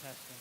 Testing.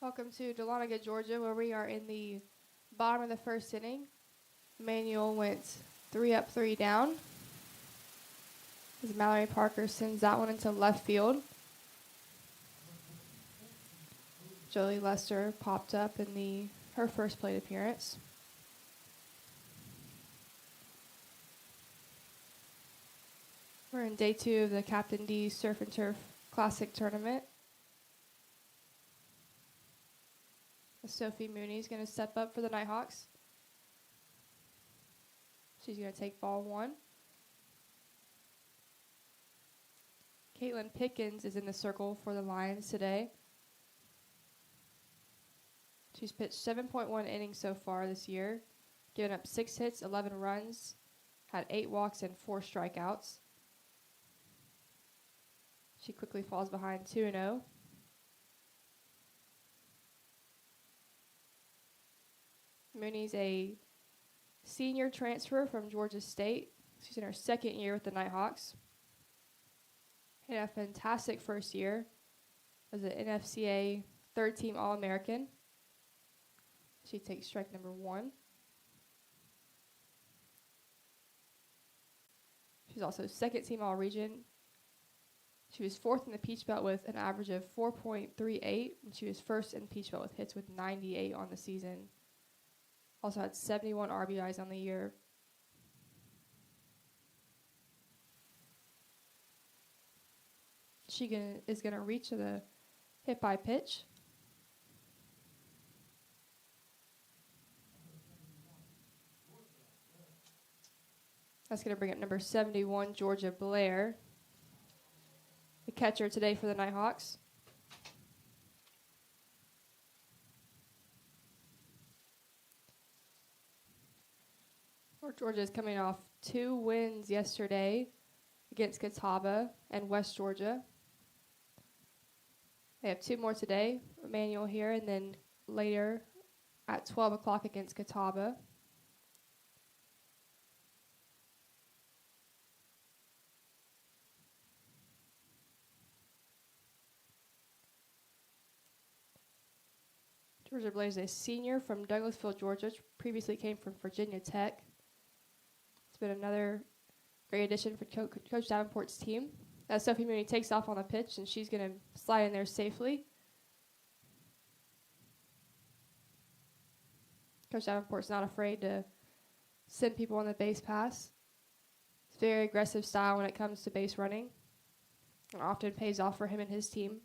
Welcome to Dahlonega, Georgia, where we are in the bottom of the first inning. Emmanuel went 3 up, 3 down, as Mallory Parker sends that one into left field. Jolie Lester popped up in her first plate appearance. We're in day 2 of the Captain D Surf and Turf Classic Tournament. Sophie Mooney is going to step up for the Nighthawks. She's going to take ball 1. Caitlin Pickens is in the circle for the Lions today. She's pitched 7.1 innings so far this year, given up 6 hits, 11 runs, had 8 walks and 4 strikeouts. She quickly falls behind 2-0. Mooney's a senior transfer from Georgia State. She's in her second year with the Nighthawks. Had a fantastic first year. Was an NFCA third-team All-American. She takes strike number 1. She's also second-team All-Region. She was 4th in the Peach Belt with an average of 4.38, and she was 1st in the Peach Belt with hits with 98 on the season. Also had 71 RBIs on the year. She is going to reach to the hit by pitch. That's going to bring up number 71, Georgia Blair, the catcher today for the Nighthawks. Georgia is coming off 2 wins yesterday against Catawba and West Georgia. They have 2 more today, Emmanuel here, and then later at 12 o'clock against Catawba. Georgia Blair is a senior from Douglasville, Georgia, previously came from Virginia Tech. It's been another Great addition for Coach Davenport's team. As Sophie Mooney takes off on the pitch, and she's going to slide in there safely. Coach Davenport's not afraid to send people on the base pass. It's a very aggressive style when it comes to base running. It often pays off for him and his team.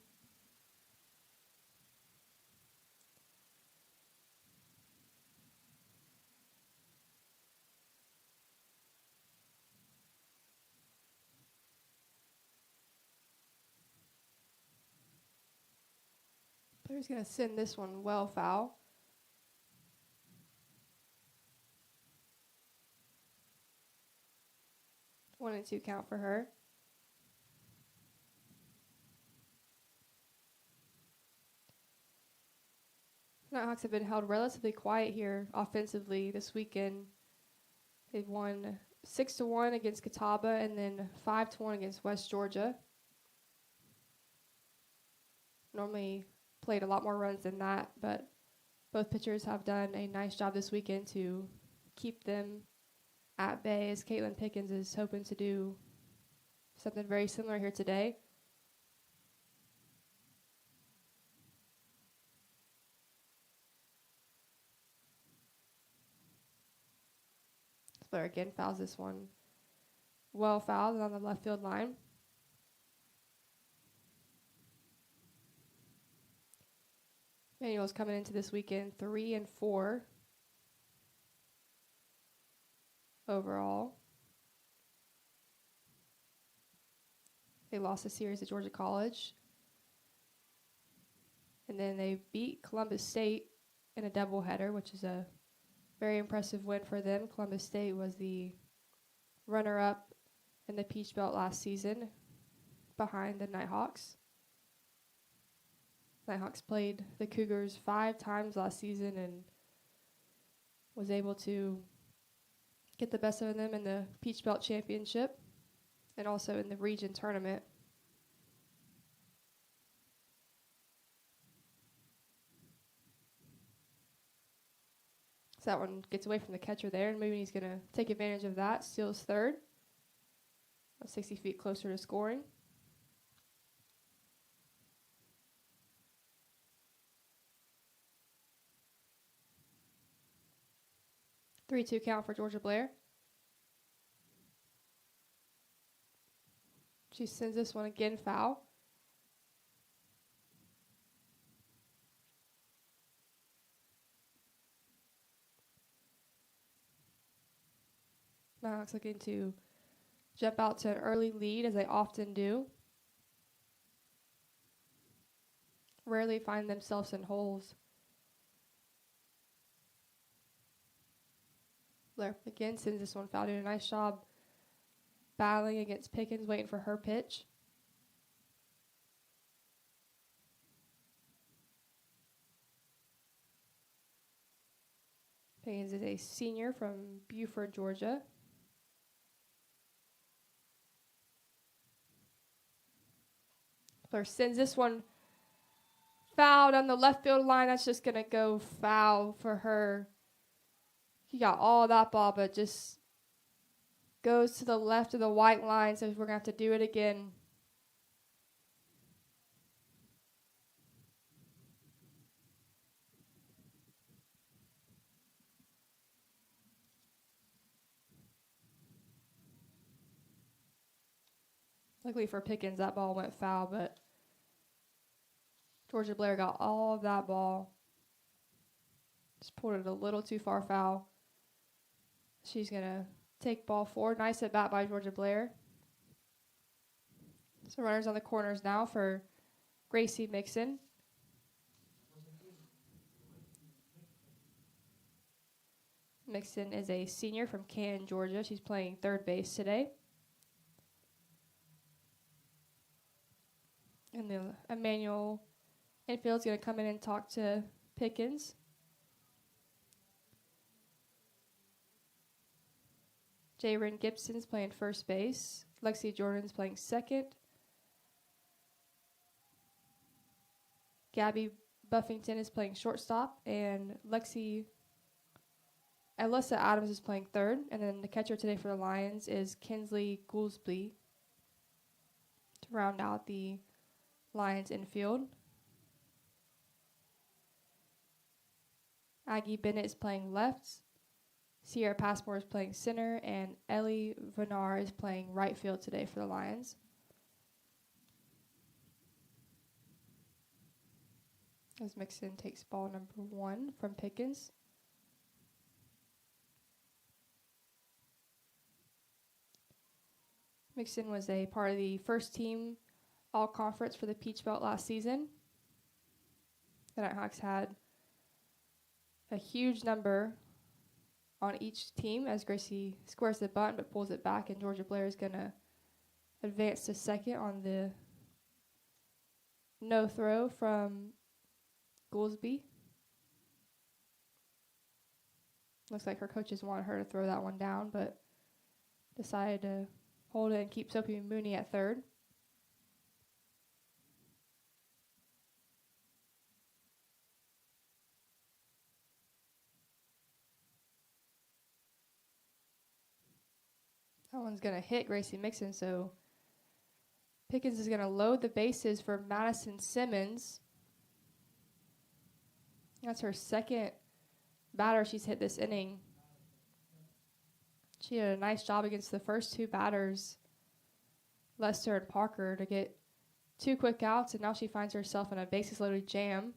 Player's going to send this one well foul. One and two count for her. Nighthawks have been held relatively quiet here offensively this weekend. They've won 6-1 against Catawba and then 5-1 against West Georgia. Normally played a lot more runs than that, but both pitchers have done a nice job this weekend to keep them at bay, as Caitlin Pickens is hoping to do something very similar here today. This player again fouls this one well fouled on the left field line. Emmanuel's coming into this weekend 3-4 overall. They lost a series to Georgia College. And then they beat Columbus State in a doubleheader, which is a very impressive win for them. Columbus State was the runner-up in the Peach Belt last season behind the Nighthawks. Nighthawks played the Cougars 5 times last season and was able to get the best of them in the Peach Belt Championship and also in the region tournament. So that one gets away from the catcher there, and Mooney's going to take advantage of that. Steals third. 60 feet closer to scoring. Three-two count for Georgia Blair. She sends this one again foul. Nighthawks looking to jump out to an early lead, as they often do. Rarely find themselves in holes. Blair again sends this one foul, doing a nice job battling against Pickens, waiting for her pitch. Pickens is a senior from Buford, Georgia. Blair sends this one foul down the left field line. That's just going to go foul for her. He got all that ball, but just goes to the left of the white line, so we're going to have to do it again. Luckily for Pickens, that ball went foul, but Georgia Blair got all of that ball. Just pulled it a little too far foul. She's going to take ball forward. Nice at bat by Georgia Blair. So runners on the corners now for Gracie Mixon. Mixon is a senior from Canton, Georgia. She's playing third base today. And the Emmanuel infield's going to come in and talk to Pickens. Jayren Gibson's playing first base. Lexi Jordan's playing second. Gabby Buffington is playing shortstop. And Lexi Alyssa Adams is playing third, and then the catcher today for the Lions is Kinsley Goolsby to round out the Lions infield. Aggie Bennett is playing left, Sierra Passmore is playing center, and Ellie Venar is playing right field today for the Lions. As Mixon takes ball number 1 from Pickens. Mixon was a part of the first team all-conference for the Peach Belt last season. The Nighthawks had a huge number on each team as Gracie squares the bunt but pulls it back, and Georgia Blair is going to advance to second on the no throw from Goolsby. Looks like her coaches wanted her to throw that one down, but decided to hold it and keep Sophie Mooney at third. That one's going to hit Gracie Mixon, so Pickens is going to load the bases for Madison Simmons. That's her second batter she's hit this inning. She did a nice job against the first 2 batters, Lester and Parker, to get 2 quick outs, and now she finds herself in a bases-loaded jam.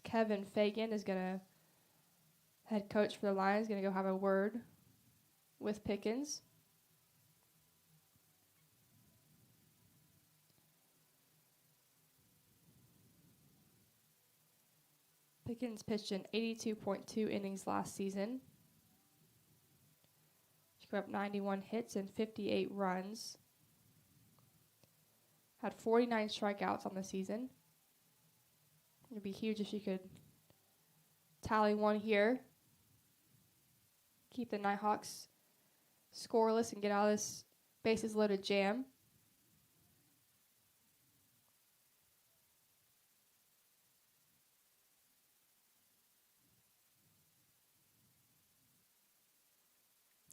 Kevin Fagan is going to, head coach for the Lions, going to go have a word with Pickens. Pickens pitched in 82.2 innings last season. She gave up 91 hits and 58 runs. Had 49 strikeouts on the season. It would be huge if she could tally one here. Keep the Nighthawks scoreless and get out of this bases loaded jam.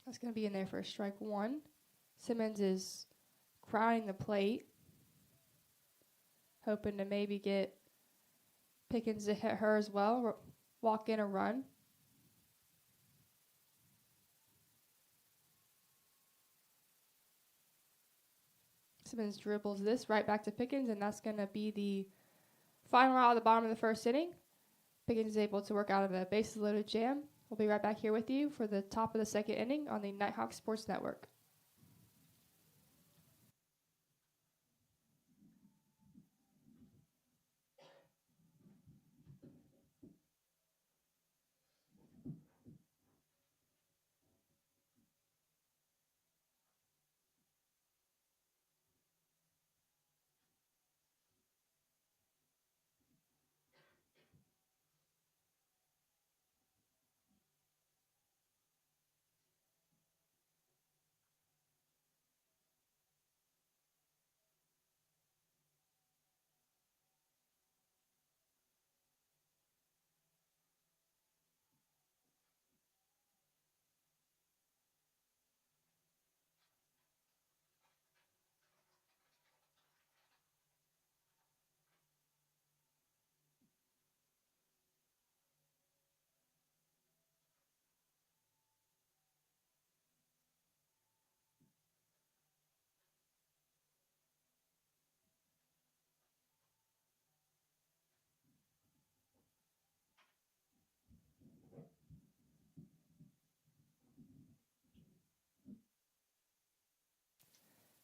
That's going to be in there for strike 1. Simmons is crowding the plate, hoping to maybe get Pickens to hit her as well, walk in a run. Simmons dribbles this right back to Pickens, and that's going to be the final out of the bottom of the first inning. Pickens is able to work out of a bases loaded jam. We'll be right back here with you for the top of the second inning on the Nighthawk Sports Network.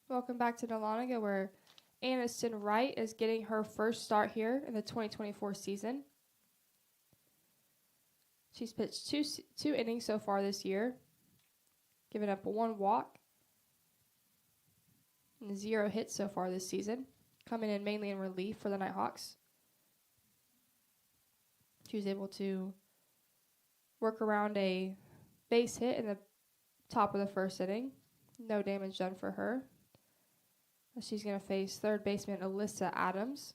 Welcome back to Dahlonega, where Aniston Wright is getting her first start here in the 2024 season. She's pitched two innings so far this year, giving up 1 walk and 0 hits so far this season, coming in mainly in relief for the Nighthawks. She was able to work around a base hit in the top of the first inning. No damage done for her. She's going to face third baseman Alyssa Adams.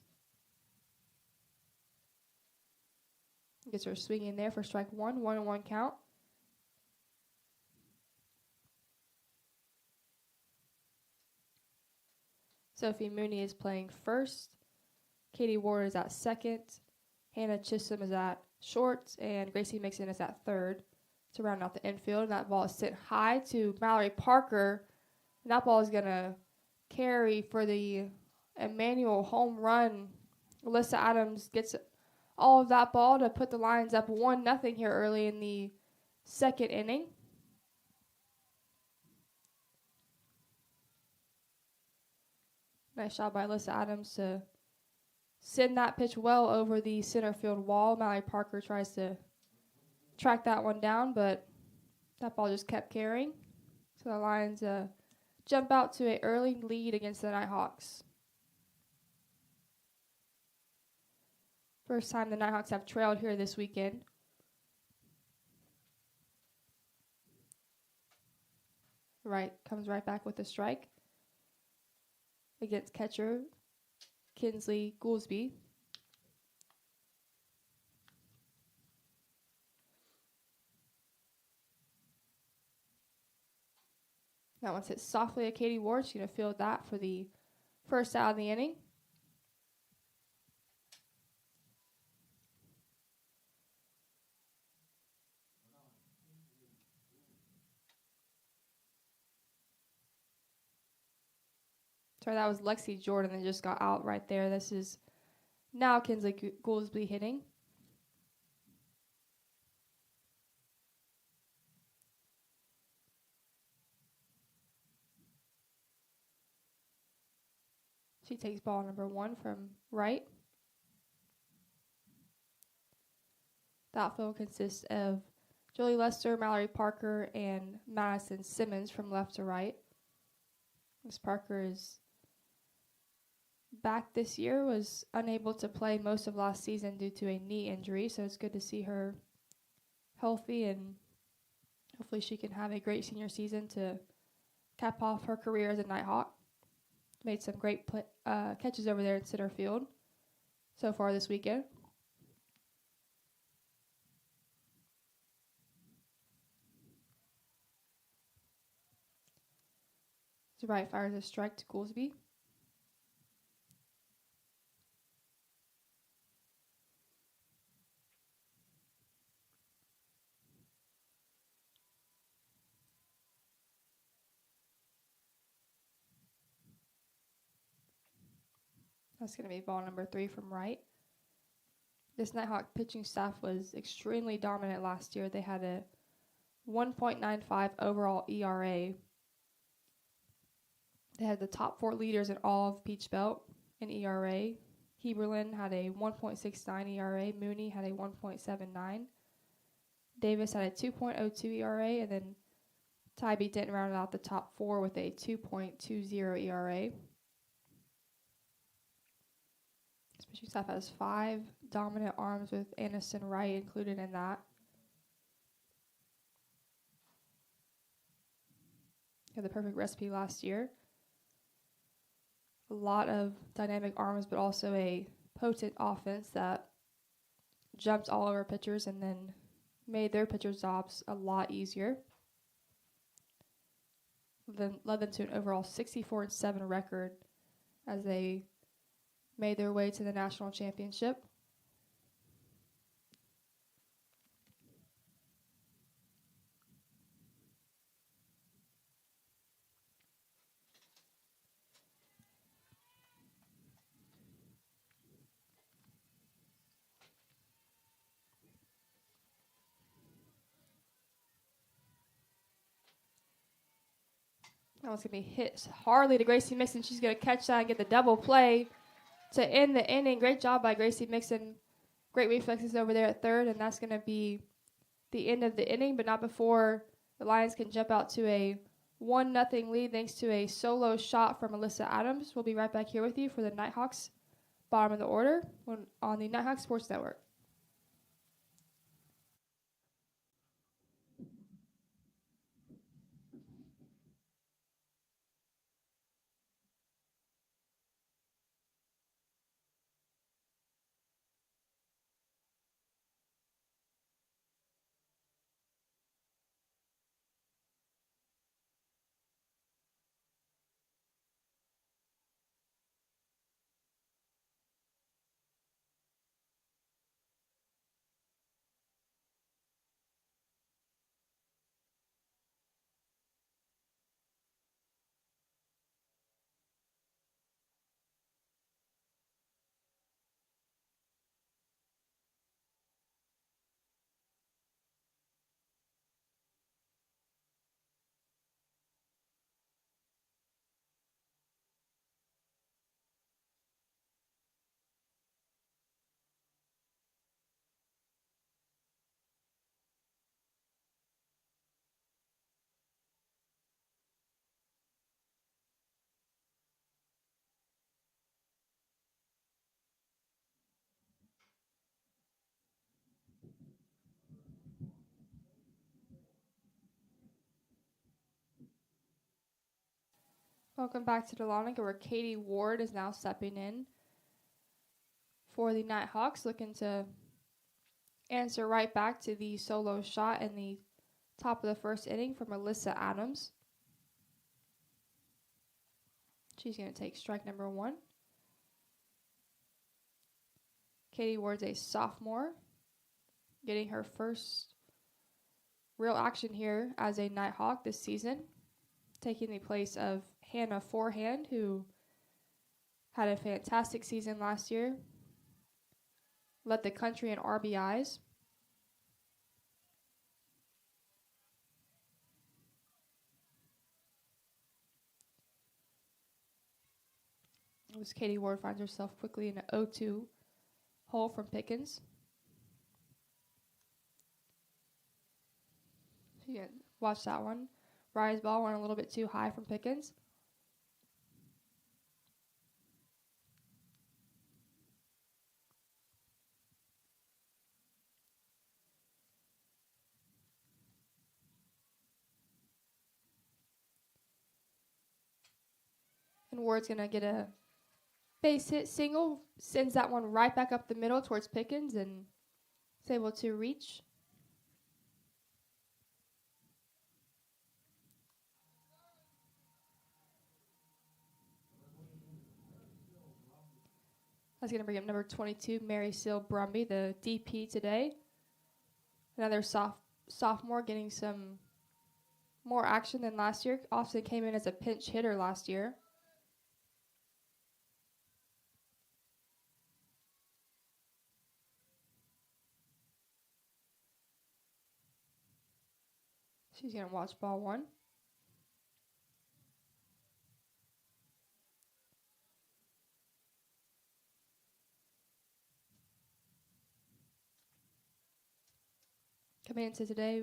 Gets her swinging there for strike one, 1-1 count. Sophie Mooney is playing first. Katie Ward is at second. Hannah Chisholm is at short. And Gracie Mixon is at third to round out the infield. And that ball is sent high to Mallory Parker. And that ball is going to carry for the Emmanuel home run. Alyssa Adams gets all of that ball to put the Lions up 1-0 here early in the second inning. Nice job by Alyssa Adams to send that pitch well over the center field wall. Mallory Parker tries to track that one down, but that ball just kept carrying. So the Lions jump out to an early lead against the Nighthawks. First time the Nighthawks have trailed here this weekend. Comes right back with a strike against catcher Kinsley Goolsby. That one's hit softly at Katie Ward. She's going to field that for the first out of the inning. Sorry, that was Lexi Jordan that just got out right there. This is now Kinsley Goolsby hitting. She takes ball number 1 from right. The outfield consists of Jolie Lester, Mallory Parker, and Madison Simmons from left to right. Miss Parker is back this year, was unable to play most of last season due to a knee injury, so it's good to see her healthy, and hopefully she can have a great senior season to cap off her career as a Nighthawk. Made some great catches over there in center field so far this weekend. So right fires a strike to Goolsby. That's going to be ball number 3 from right. This Nighthawk pitching staff was extremely dominant last year. They had a 1.95 overall ERA. They had the top 4 leaders in all of Peach Belt in ERA. Heberlin had a 1.69 ERA. Mooney had a 1.79. Davis had a 2.02 ERA. And then Tybee didn't round out the top 4 with a 2.20 ERA. This pitching staff has 5 dominant arms with Aniston Wright included in that. Had the perfect recipe last year. A lot of dynamic arms, but also a potent offense that jumped all over pitchers and then made their pitchers' jobs a lot easier. Then led them to an overall 64-7 record as they made their way to the national championship. That one's going to be hit hardly to Gracie Mixon. She's going to catch that and get the double play to end the inning. Great job by Gracie Mixon. Great reflexes over there at third, and that's going to be the end of the inning, but not before the Lions can jump out to a 1-0 lead thanks to a solo shot from Alyssa Adams. We'll be right back here with you for the Nighthawks bottom of the order on the Nighthawks Sports Network. Welcome back to the Lonic, where Katie Ward is now stepping in for the Nighthawks, looking to answer right back to the solo shot in the top of the first inning from Alyssa Adams. She's going to take strike number 1. Katie Ward's a sophomore, getting her first real action here as a Nighthawk this season, taking the place of Hannah Forehand, who had a fantastic season last year, led the country in RBIs. As Katie Ward finds herself quickly in an 0-2 hole from Pickens. She can watch that one. Rise ball went a little bit too high from Pickens. And Ward's going to get a base hit single, sends that one right back up the middle towards Pickens, and is able to reach. That's going to bring up number 22, Mary Seal Brumby, the DP today. Another sophomore getting some more action than last year. Austin came in as a pinch hitter last year. She's going to watch ball 1. Coming into today,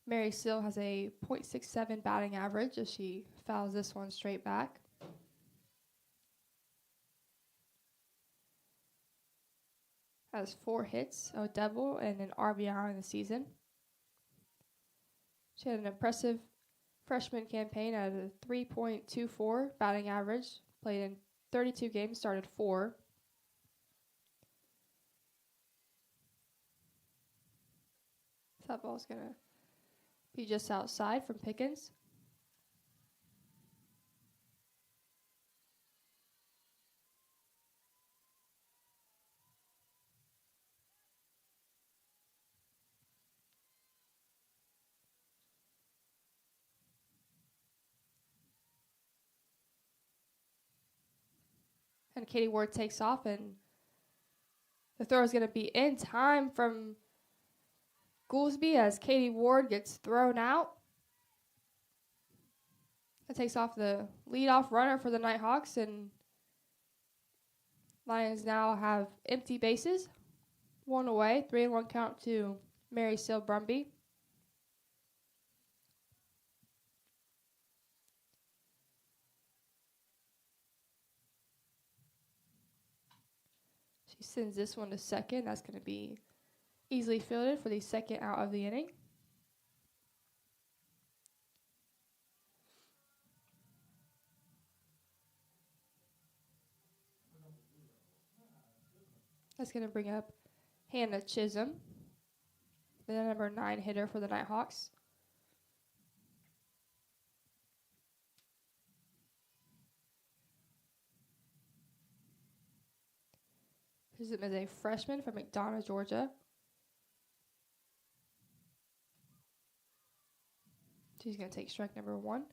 Mary Seal has a .67 batting average as she fouls this one straight back. Has 4 hits, a double, and an RBI in the season. She had an impressive freshman campaign at a 3.24 batting average, played in 32 games, started 4. That ball's going to be just outside from Pickens. And Katie Ward takes off, and the throw is going to be in time from Goolsby as Katie Ward gets thrown out. That takes off the leadoff runner for the Nighthawks, and Lions now have empty bases. 1 away, 3-1 count to Mary Seal Brumby. She sends this one to second. That's going to be easily fielded for the second out of the inning. That's going to bring up Hannah Chisholm, the number 9 hitter for the Nighthawks. Chisholm is a freshman from McDonough, Georgia. She's going to take strike number 1.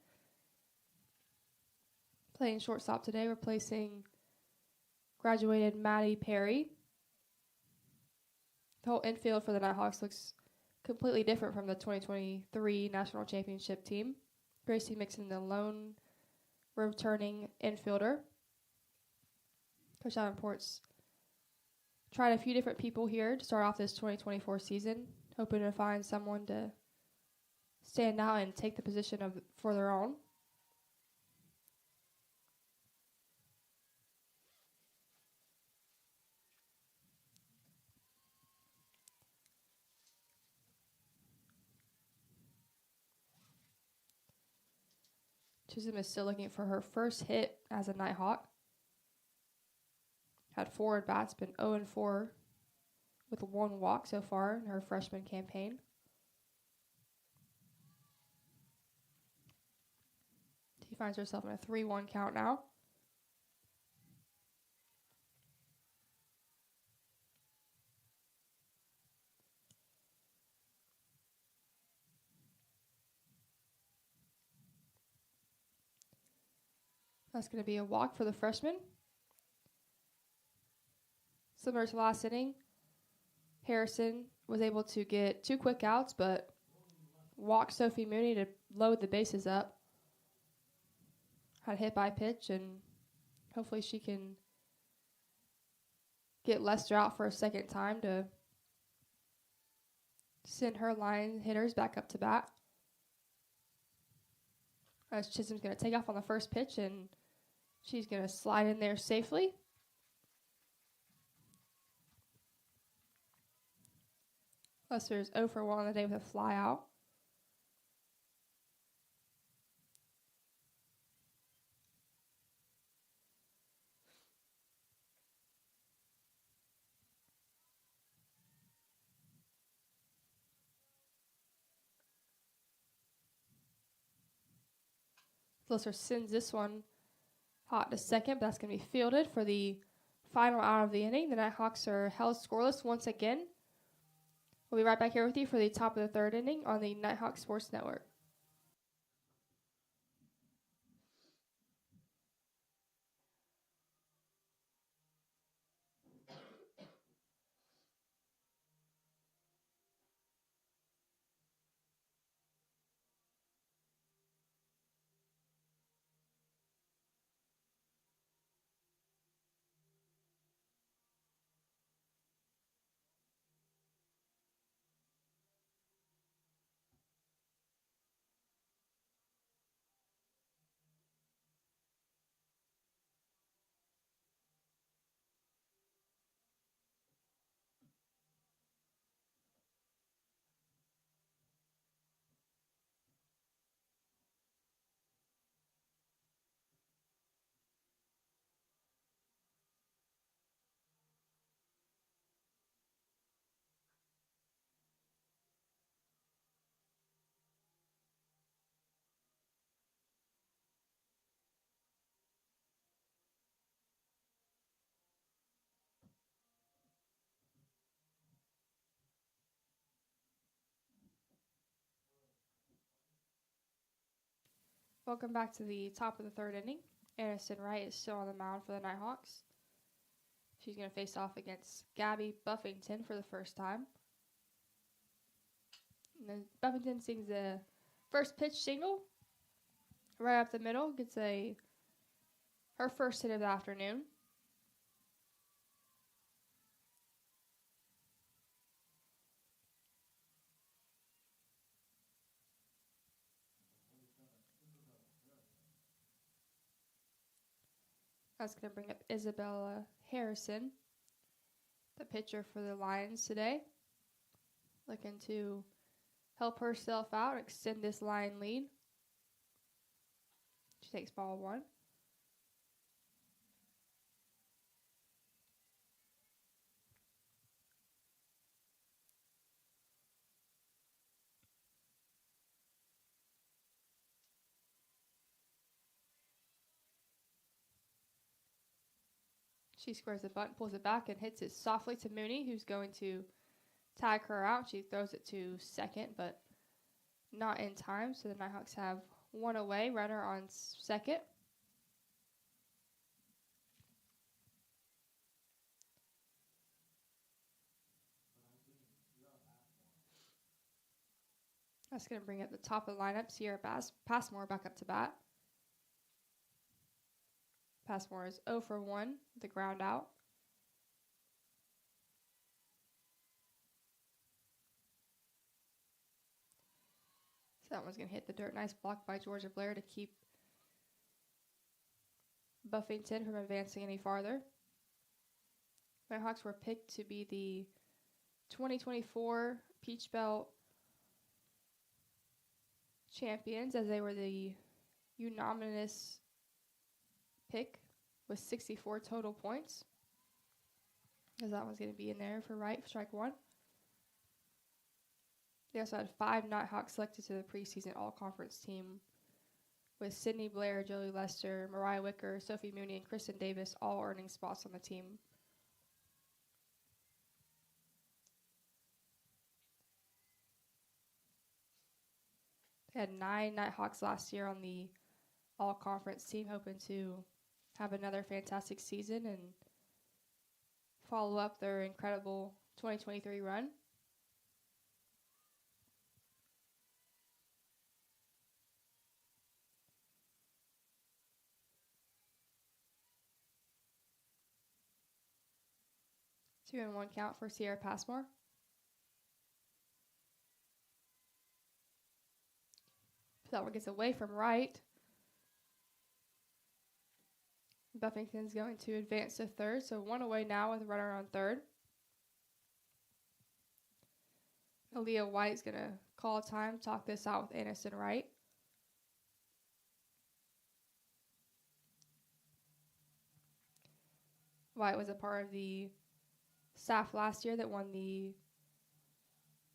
Playing shortstop today, replacing graduated Maddie Perry. The whole infield for the Nighthawks looks completely different from the 2023 National Championship team. Gracie Mixon, the lone returning infielder. Coach Davenport's tried a few different people here to start off this 2024 season, hoping to find someone to stand out and take the position for their own. Chisholm is still looking for her first hit as a Nighthawk. Had 4 at-bats, been 0-4 with 1 walk so far in her freshman campaign. She finds herself in a 3-1 count now. That's going to be a walk for the freshman. Similar to last inning, Harrison was able to get 2 quick outs, but walked Sophie Mooney to load the bases up. Had a hit by pitch, and hopefully she can get Lester out for a second time to send her line hitters back up to bat. As Chisholm's going to take off on the first pitch, and she's going to slide in there safely. Lester's 0 for 1 on the day with a fly out. Lester sends this one hot to second, but that's going to be fielded for the final out of the inning. The Nighthawks are held scoreless once again. We'll be right back here with you for the top of the 3rd inning on the Nighthawk Sports Network. Welcome back to the top of the 3rd inning. Aniston Wright is still on the mound for the Nighthawks. She's going to face off against Gabby Buffington for the first time. And then Buffington sings the first pitch single right up the middle. Gets her first hit of the afternoon. That's going to bring up Isabella Harrison, the pitcher for the Lions today. Looking to help herself out, extend this line lead. She takes ball 1. She squares the bunt, pulls it back, and hits it softly to Mooney, who's going to tag her out. She throws it to second, but not in time. So the Nighthawks have 1 away, runner on second. That's going to bring up the top of the lineup, Sierra Passmore back up to bat. Passmore is 0 for 1 with the ground out. So that one's going to hit the dirt. Nice block by Georgia Blair to keep Buffington from advancing any farther. Nighthawks were picked to be the 2024 Peach Belt champions, as they were the unanimous pick with 64 total points. Because that one's going to be in there for right, strike one. They also had 5 Nighthawks selected to the preseason all-conference team with Sydney Blair, Jolie Lester, Mariah Wicker, Sophie Mooney, and Kristen Davis all earning spots on the team. They had 9 Nighthawks last year on the all-conference team, hoping to have another fantastic season and follow up their incredible 2023 run. Two and one count for Sierra Passmore. That one gets away from right. Buffington's going to advance to third, so one away now with a runner on third. Aaliyah White's going to call time, talk this out with Anderson Wright. White was a part of the staff last year that won the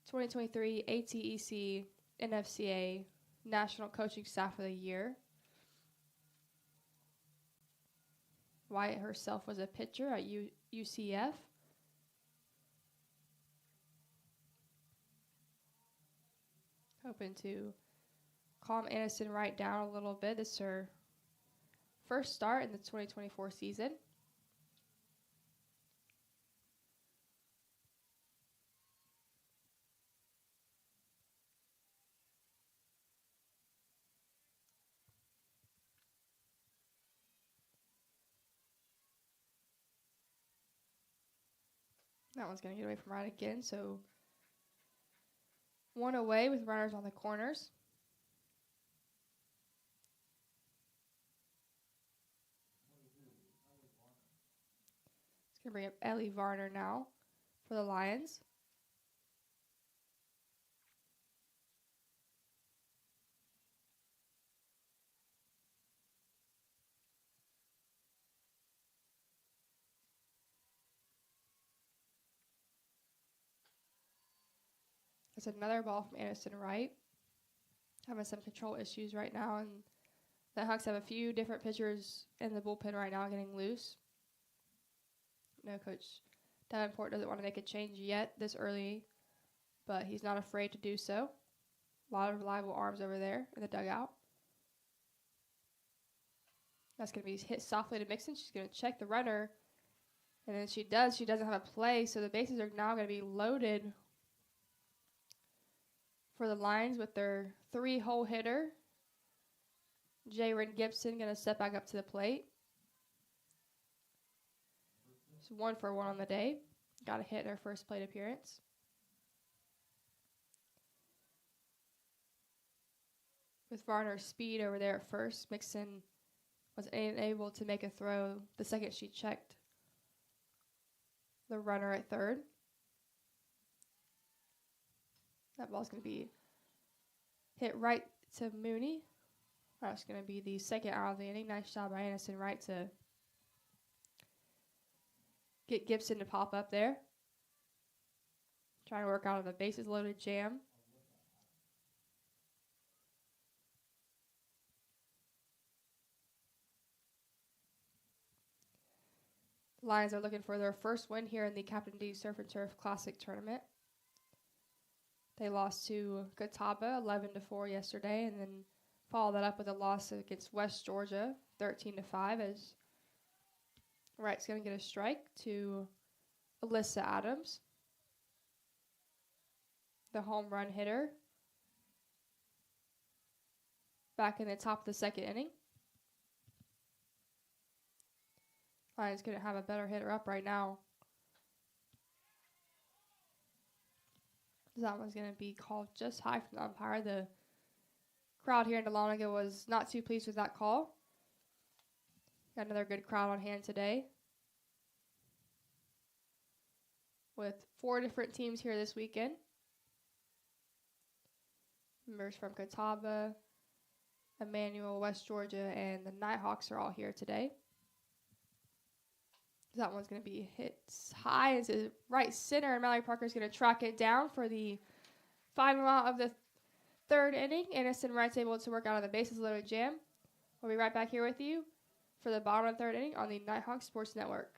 2023 ATEC NFCA National Coaching Staff of the Year. White herself was a pitcher at UCF. Hoping to calm Anderson Wright down a little bit. This is her first start in the 2024 season. That one's going to get away from right again, so one away with runners on the corners. It's going to bring up Ellie Varner now for the Lions. That's another ball from Anderson Wright. Having some control issues right now, and the Hawks have a few different pitchers in the bullpen right now getting loose. No, Coach Davenport doesn't want to make a change yet this early, but he's not afraid to do so. A lot of reliable arms over there in the dugout. That's going to be hit softly to Mixon. She's going to check the runner, and then she does. She doesn't have a play, so the bases are now going to be loaded for the Lions with their 3-hole hitter. Jayren Gibson going to step back up to the plate. It's 1 for 1 on the day. Got a hit in her first plate appearance. With Varner's speed over there at first, Mixon was unable to make a throw the second she checked the runner at third. That ball's going to be hit right to Mooney. That's going to be the second out of the inning. Nice job by Anderson Wright to get Gibson to pop up there. Trying to work out of the bases loaded jam. The Lions are looking for their first win here in the Captain D Surf and Turf Classic Tournament. They lost to Catawba 11-4 yesterday, and then followed that up with a loss against West Georgia 13-5. As Wright's going to get a strike to Alyssa Adams, the home run hitter, back in the top of the second inning. Lions going to have a better hitter up right now. That one's going to be called just high from the umpire. The crowd here in Dahlonega was not too pleased with that call. Got another good crowd on hand today, with 4 different teams here this weekend. Members from Catawba, Emmanuel, West Georgia, and the Nighthawks are all here today. That one's going to be hit high into right center, and Mallory Parker is going to track it down for the final out of the third inning. Innocent Wright's able to work out of the bases loaded jam. We'll be right back here with you for the bottom of the third inning on the Nighthawk Sports Network.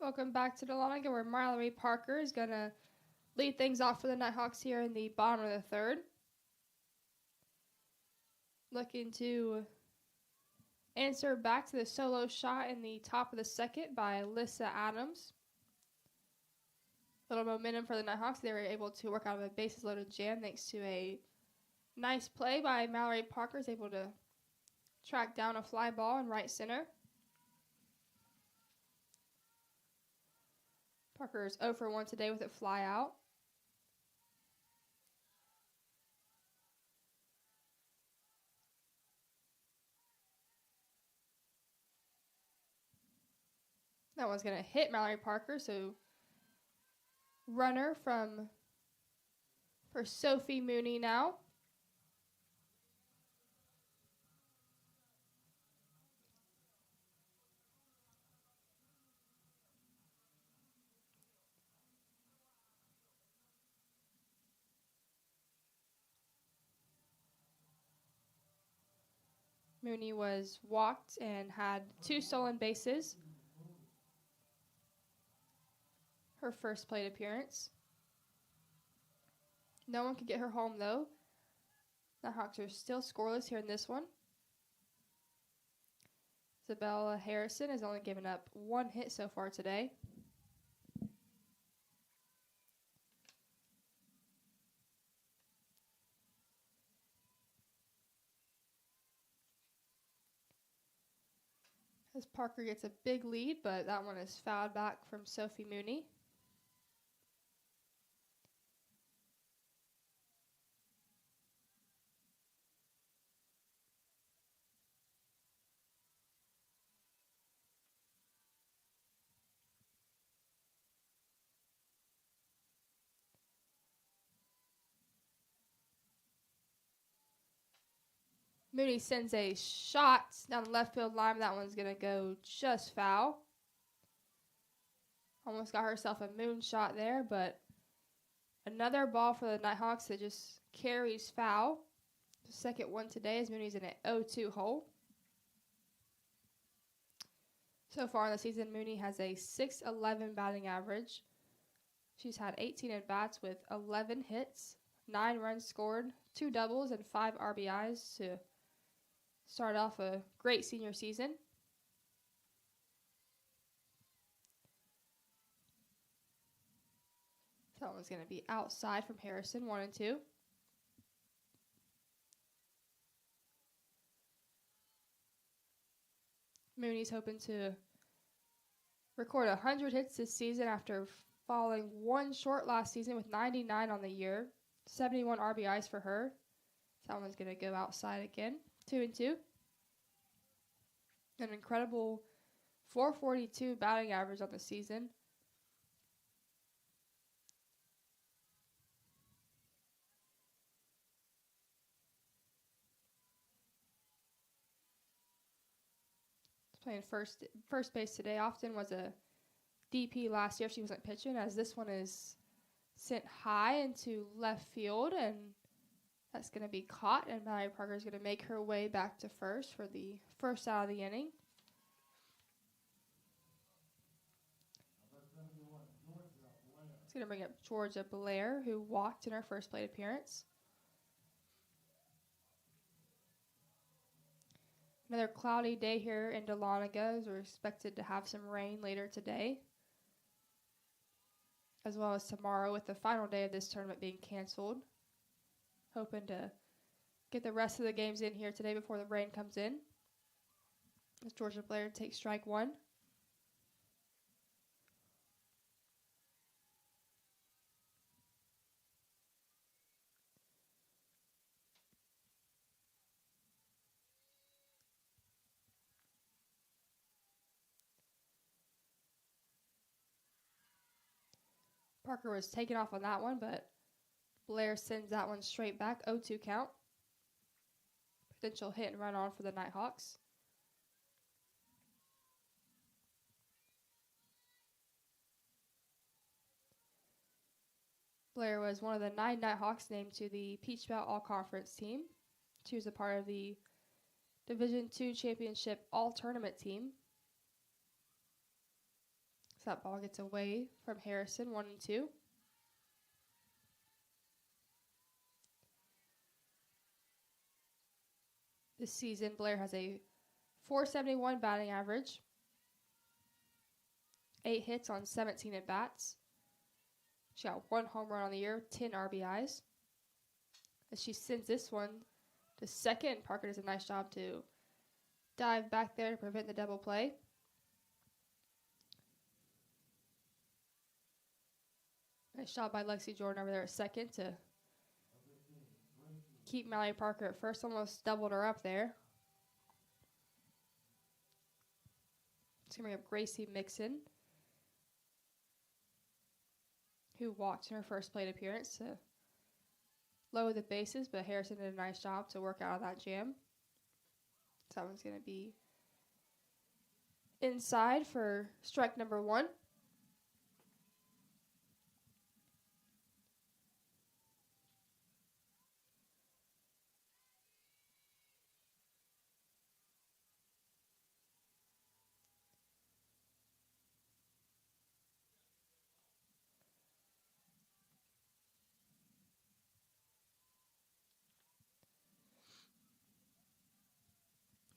Welcome back to the line where Mallory Parker is going to lead things off for the Nighthawks here in the bottom of the third. Looking to answer back to the solo shot in the top of the second by Alyssa Adams. Little momentum for the Nighthawks. They were able to work out of a bases loaded jam thanks to a nice play by Mallory Parker. Is able to track down a fly ball in right center. Parker is 0 for 1 today with it fly out. That one's going to hit Mallory Parker, so runner for Sophie Mooney now. Mooney was walked and had 2 stolen bases. Her first plate appearance. No one could get her home, though. The Hawks are still scoreless here in this one. Isabella Harrison has only given up 1 hit so far today. As Parker gets a big lead, but that one is fouled back from Sophie Mooney. Mooney sends a shot down the left field line. That one's going to go just foul. Almost got herself a moonshot there, but another ball for the Nighthawks that just carries foul. The second one today as Mooney's in an 0-2 hole. So far in the season, Mooney has a .611 batting average. She's had 18 at-bats with 11 hits, 9 runs scored, 2 doubles, and 5 RBIs to start off a great senior season. That one's going to be outside from Harrison, 1-2. Mooney's hoping to record 100 hits this season after falling 1 short last season with 99 on the year. 71 RBIs for her. That one's going to go outside again. 2-2. An incredible .442 batting average on the season. playing first base today. Often was a DP last year. She wasn't pitching, as this one is sent high into left field, and that's going to be caught, and Mallory Parker is going to make her way back to first for the first out of the inning. It's going to bring up Georgia Blair, who walked in her first plate appearance. Another cloudy day here in Dahlonega, as we're expected to have some rain later today, as well as tomorrow, with the final day of this tournament being canceled. Hoping to get the rest of the games in here today before the rain comes in. As Georgia Blair takes strike one. Parker was taken off on that one, but Blair sends that one straight back. 0-2 count. Potential hit and run on for the Nighthawks. Blair was one of the 9 Nighthawks named to the Peach Belt All-Conference team. She was a part of the Division II Championship All-Tournament team. So that ball gets away from Harrison, 1-2. This season, Blair has a .471 batting average, 8 hits on 17 at-bats. She got 1 home run on the year, 10 RBIs. As she sends this one to second, Parker does a nice job to dive back there to prevent the double play. Nice job by Lexi Jordan over there at second to keep Mallory Parker at first. Almost doubled her up there. It's going to bring up Gracie Mixon, who walked in her first plate appearance to lower the bases, but Harrison did a nice job to work out of that jam. So that one's going to be inside for strike number 1.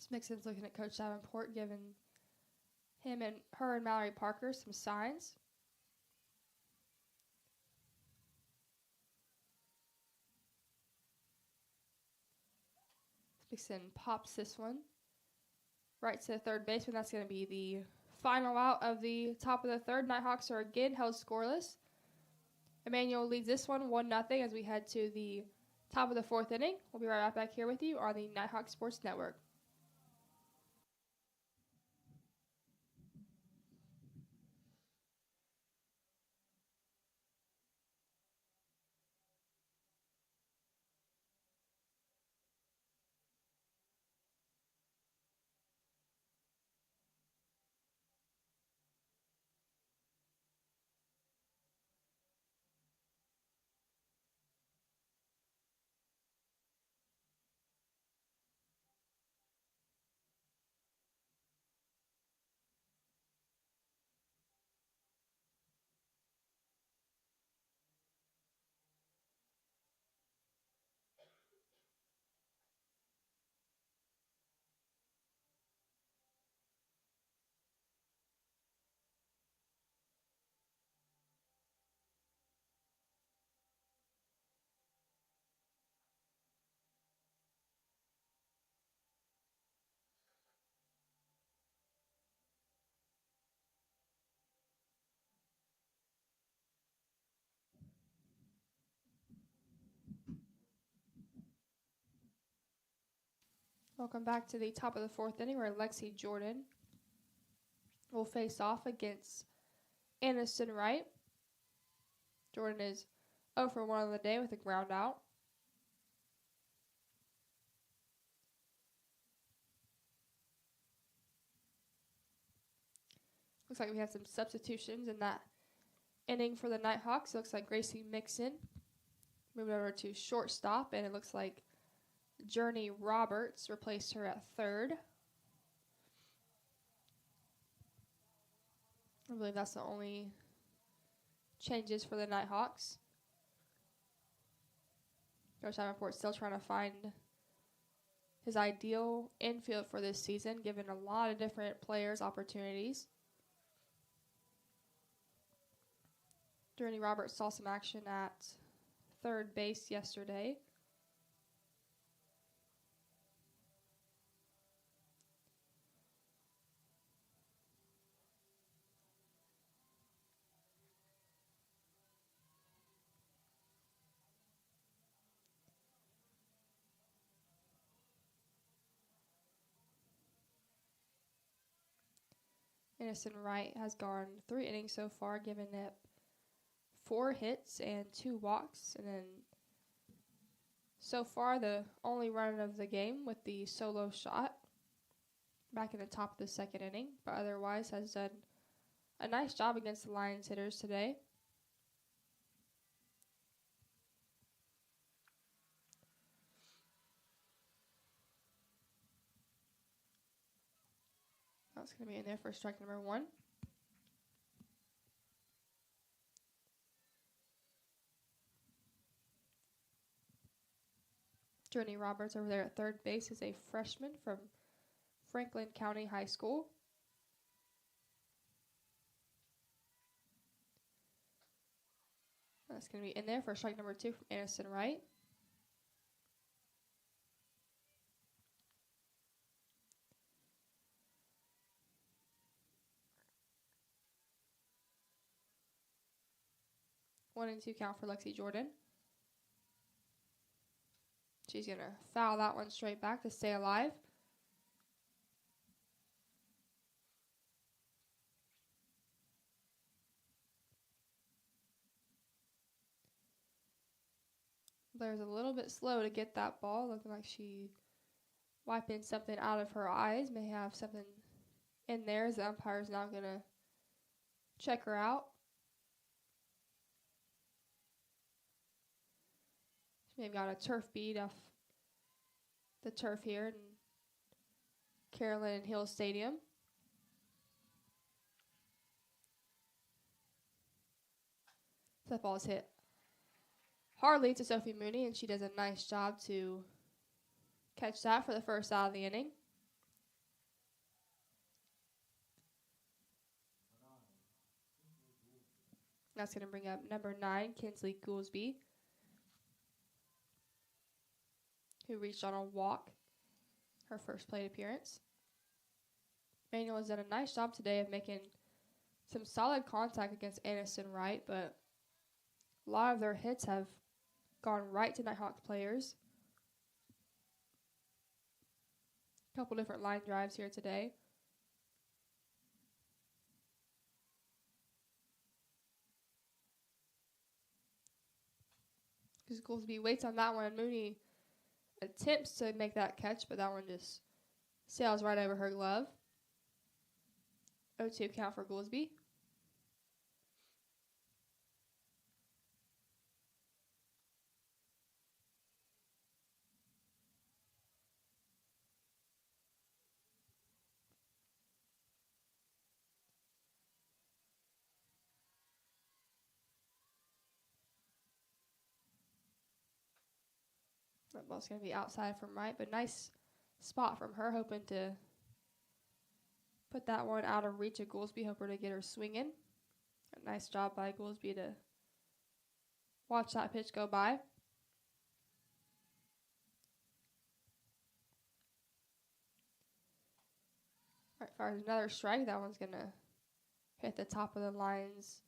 Mixon's looking at Coach Davenport, giving her and Mallory Parker some signs. Mixon pops this one right to the third baseman. That's going to be the final out of the top of the third. Nighthawks are again held scoreless. Emmanuel leads this one 1-0 as we head to the top of the 4th inning. We'll be right back here with you on the Nighthawk Sports Network. Welcome back to the top of the 4th inning where Lexi Jordan will face off against Aniston Wright. Jordan is 0 for 1 on the day with a ground out. Looks like we had some substitutions in that inning for the Nighthawks. It looks like Gracie Mixon moved over to shortstop, and it looks like Journey Roberts replaced her at third. I believe that's the only changes for the Nighthawks. Coach Davenport's still trying to find his ideal infield for this season, giving a lot of different players opportunities. Journey Roberts saw some action at third base yesterday. Innocent Wright has gone 3 innings so far, giving up 4 hits and 2 walks. And then so far, the only run of the game with the solo shot back in the top of the second inning, but otherwise has done a nice job against the Lions hitters today. That's going to be in there for strike number 1. Journey Roberts over there at third base is a freshman from Franklin County High School. That's going to be in there for strike number 2 from Innocent Wright. One and 2 count for Lexi Jordan. She's going to foul that one straight back to stay alive. Blair's a little bit slow to get that ball, looking like she wiping something out of her eyes. May have something in there as the umpire's now going to check her out. She may have got a turf bead off the turf here in Carolyn Hill Stadium. That ball is hit hardly to Sophie Mooney, and she does a nice job to catch that for the first out of the inning. That's going to bring up number 9, Kinsley Goolsby, who reached on a walk her first plate appearance. Emmanuel has done a nice job today of making some solid contact against Innocent Wright, but a lot of their hits have gone right to Nighthawks players. A couple different line drives here today. Because Goolsby waits on that one. Mooney attempts to make that catch, but that one just sails right over her glove. 0-2 count for Goolsby. That ball's going to be outside from right, but nice spot from her, hoping to put that one out of reach of Goolsby, hoping to get her swinging. A nice job by Goolsby to watch that pitch go by. All right, fires another strike. That one's going to hit the top of the Lions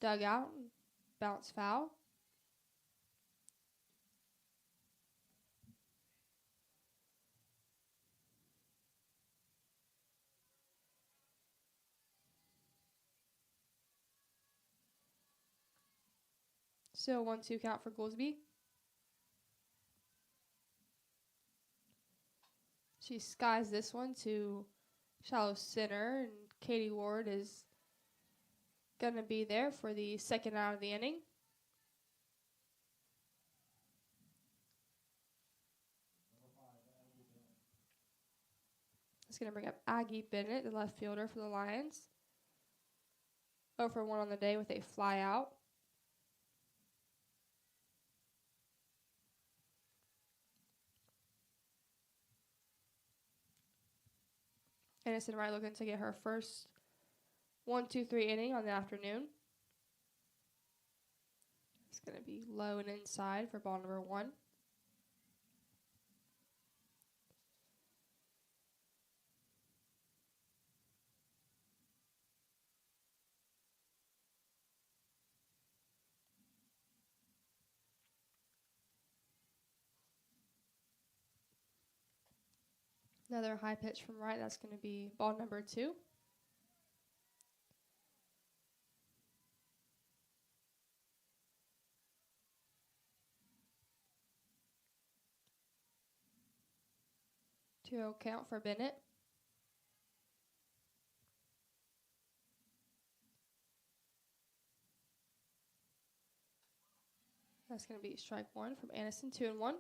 dugout and bounce foul. Still 1-2 count for Goolsby. She skies this one to shallow center, and Katie Ward is going to be there for the second out of the inning. It's going to bring up Aggie Bennett, the left fielder for the Lions. 0 for 1 on the day with a fly out. Addison Wright looking to get her first 1-2-3 inning on the afternoon. It's going to be low and inside for ball number 1. Another high pitch from Wright. That's going to be ball number 2. Two-0 count for Bennett. That's going to be strike 1 from Addison. 2-1.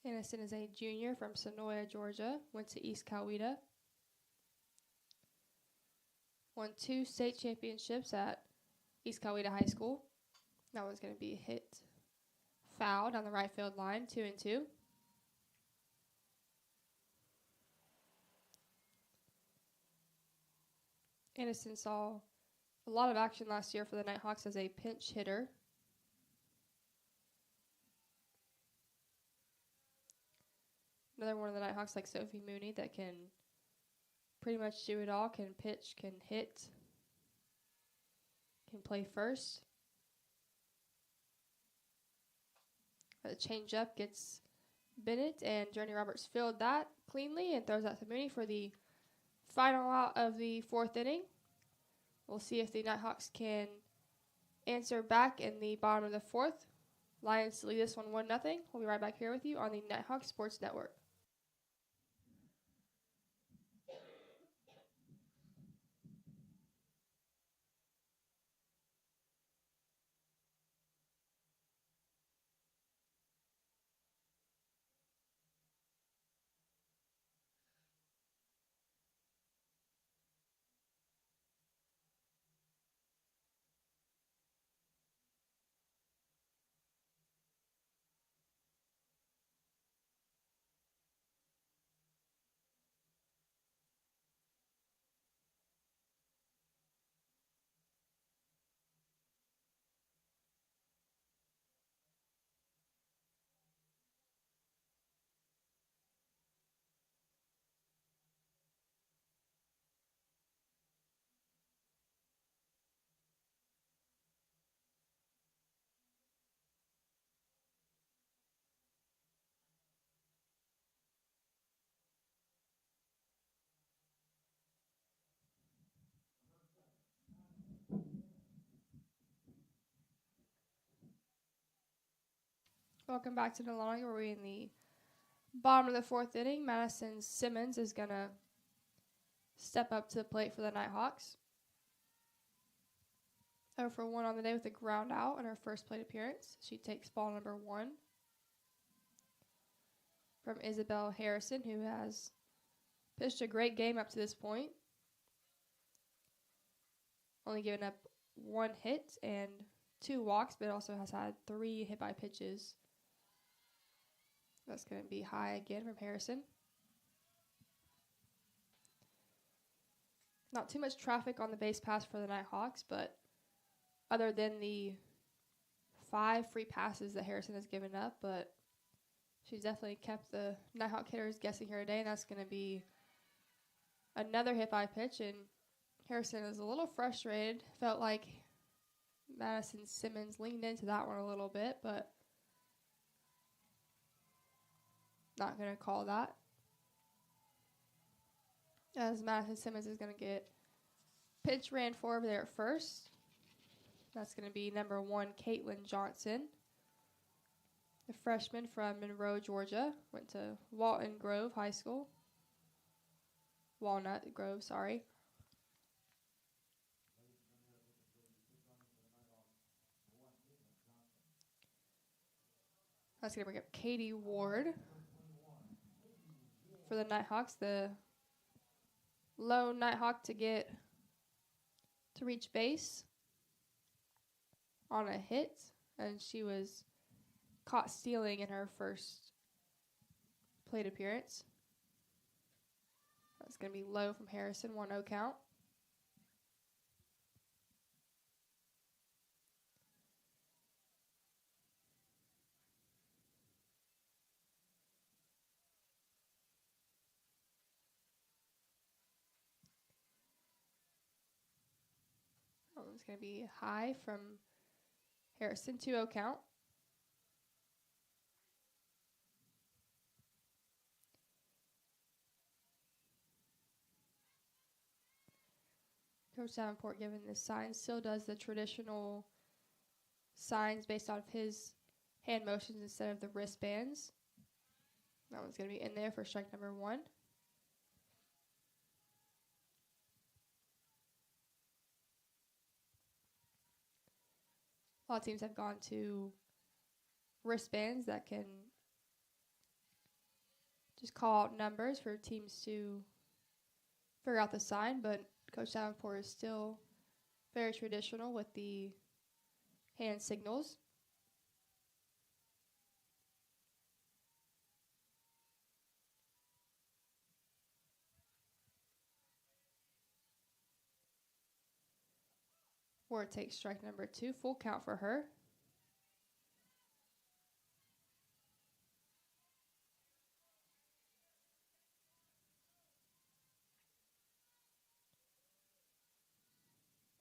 Addison is a junior from Sonoya, Georgia. Went to East Coweta. Won 2 state championships at East Coweta High School. That one's going to be hit foul down the right field line. 2-2. Addison saw a lot of action last year for the Nighthawks as a pinch hitter. Another one of the Nighthawks like Sophie Mooney that can pretty much do it all. Can pitch, can hit, can play first. The change-up gets Bennett, and Journey Roberts filled that cleanly and throws out to Mooney for the final out of the 4th inning. We'll see if the Nighthawks can answer back in the bottom of the 4th. Lions lead this one 1-0. We'll be right back here with you on the Nighthawk Sports Network. Welcome back to Delano, where we're in the bottom of the 4th inning. Madison Simmons is going to step up to the plate for the Nighthawks. 0 for 1 on the day with a ground out in her first plate appearance. She takes ball number 1 from Isabel Harrison, who has pitched a great game up to this point. Only given up 1 hit and 2 walks, but also has had 3 hit by pitches. That's going to be high again from Harrison. Not too much traffic on the base pass for the Nighthawks, but other than the 5 free passes that Harrison has given up, but she's definitely kept the Nighthawk hitters guessing here today, and that's going to be another hit by pitch, and Harrison is a little frustrated. Felt like Madison Simmons leaned into that one a little bit, but not going to call that. As Madison Simmons is going to get pitch ran for over there at first. That's going to be number 1, Caitlin Johnson. The freshman from Monroe, Georgia. Went to Walnut Grove, sorry. That's going to bring up Katie Ward for the Nighthawks. The lone Nighthawk to reach base on a hit. And she was caught stealing in her first plate appearance. That's going to be low from Harrison, 1-0 count. That one's going to be high from Harrison, 2-0 count. Coach Davenport giving this sign, still does the traditional signs based off his hand motions instead of the wristbands. That one's going to be in there for strike number 1. A lot of teams have gone to wristbands that can just call out numbers for teams to figure out the sign, but Coach Davenport is still very traditional with the hand signals. Ward takes strike number 2, full count for her.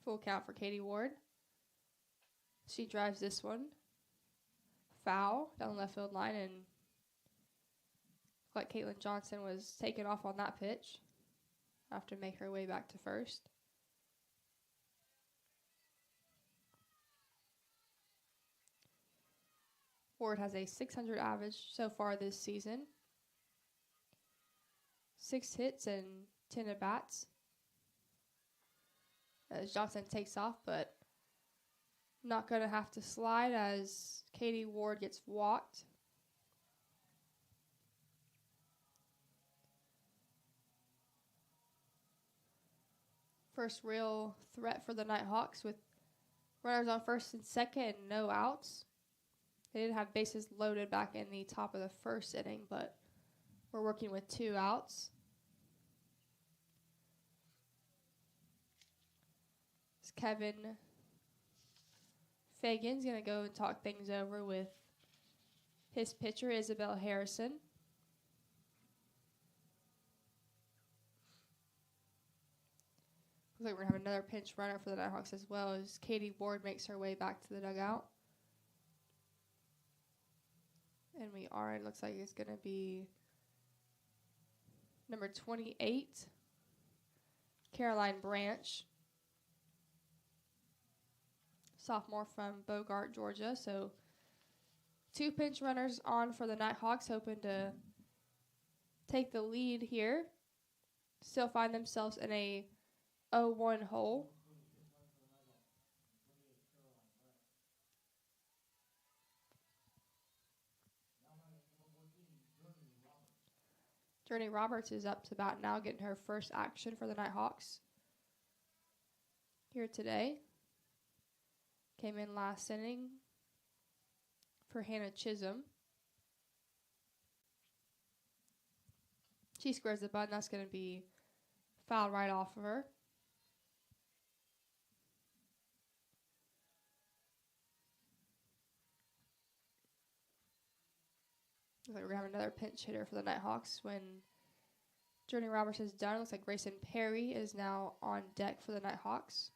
Full count for Katie Ward. She drives this one. Foul down the left field line, and like Caitlin Johnson was taken off on that pitch after make her way back to first. Ward has a .600 average so far this season. 6 hits and 10 at-bats. As Johnson takes off, but not going to have to slide as Katie Ward gets walked. First real threat for the Nighthawks with runners on first and second and no outs. They did have bases loaded back in the top of the first inning, but we're working with 2 outs. Kevin Fagan's going to go and talk things over with his pitcher, Isabel Harrison. Looks like we're going to have another pinch runner for the Nighthawks as well as Katie Ward makes her way back to the dugout. And it looks like it's going to be number 28, Caroline Branch. Sophomore from Bogart, Georgia. So 2 pinch runners on for the Nighthawks, hoping to take the lead here. Still find themselves in a 0-1 hole. Journey Roberts is up to bat now, getting her first action for the Nighthawks here today. Came in last inning for Hannah Chisholm. She squares the bunt. That's going to be fouled right off of her. Looks like we're going to have another pinch hitter for the Nighthawks when Journey Roberts is done. Looks like Grayson Perry is now on deck for the Nighthawks.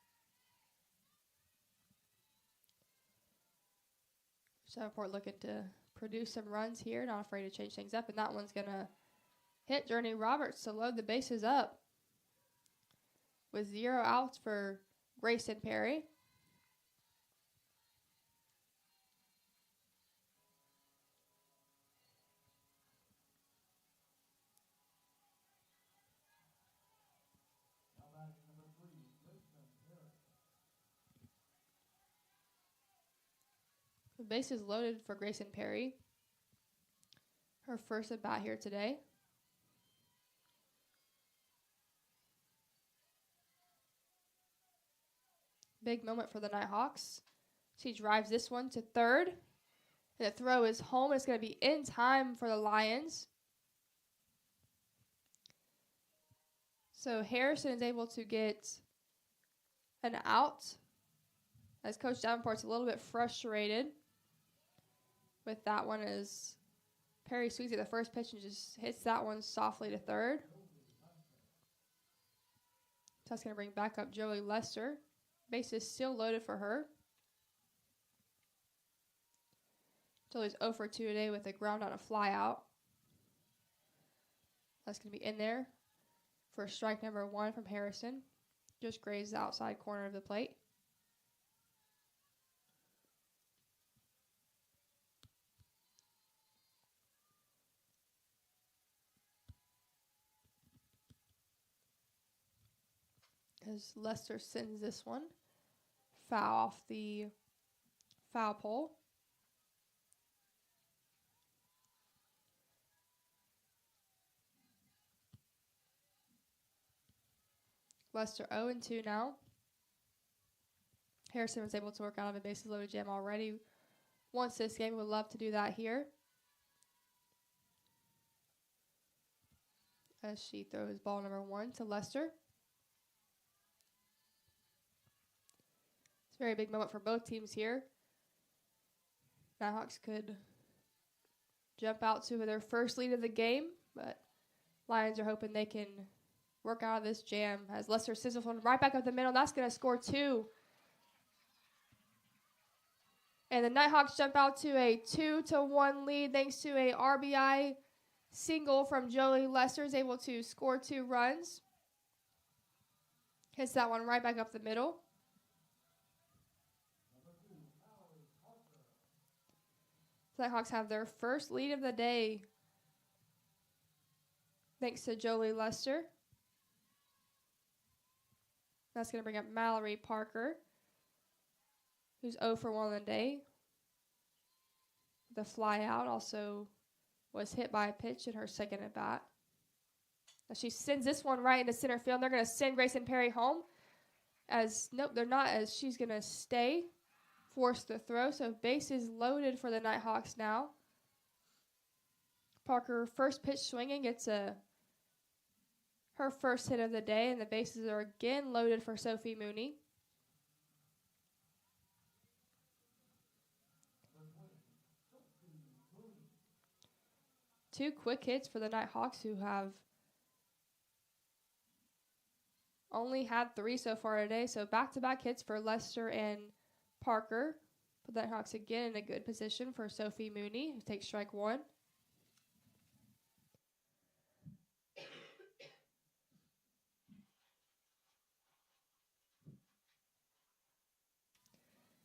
Davenport looking to produce some runs here, not afraid to change things up, and that one's going to hit Journey Roberts to load the bases up with 0 outs for Grayson Perry. The base is loaded for Grayson Perry. Her first at bat here today. Big moment for the Nighthawks. She drives this one to third. And the throw is home. It's going to be in time for the Lions. So Harrison is able to get an out. As Coach Davenport's a little bit frustrated with that one as Perry swings at the first pitch and just hits that one softly to third. So that's going to bring back up Joey Lester. Base is still loaded for her. Joey's 0 for 2 today with a ground on a fly out. That's going to be in there for strike number 1 from Harrison. Just grazed the outside corner of the plate. As Lester sends this one foul off the foul pole. Lester 0-2 now. Harrison was able to work out of a bases loaded jam already. Once this game, would love to do that here. As she throws ball number 1 to Lester. It's a very big moment for both teams here. Nighthawks could jump out to their first lead of the game, but Lions are hoping they can work out of this jam as Lester sizzles one right back up the middle. That's going to score 2. And the Nighthawks jump out to a 2-1 lead thanks to a RBI single from Joey Lester, is able to score 2 runs. Hits that one right back up the middle. Nighthawks have their first lead of the day thanks to Joey Lester. That's going to bring up Mallory Parker, who's 0 for 1 on the day. The fly out also was hit by a pitch in her second at bat. As she sends this one right into center field, they're going to send Grayson Perry home. Nope, they're not, as she's going to stay. Forced the throw, so base is loaded for the Nighthawks now. Parker, first pitch swinging, gets her first hit of the day, and the bases are again loaded for Sophie Mooney. Two quick hits for the Nighthawks, who have only had 3 so far today, so back-to-back hits for Lester and Parker. Put the Nighthawks again in a good position for Sophie Mooney, who takes strike 1.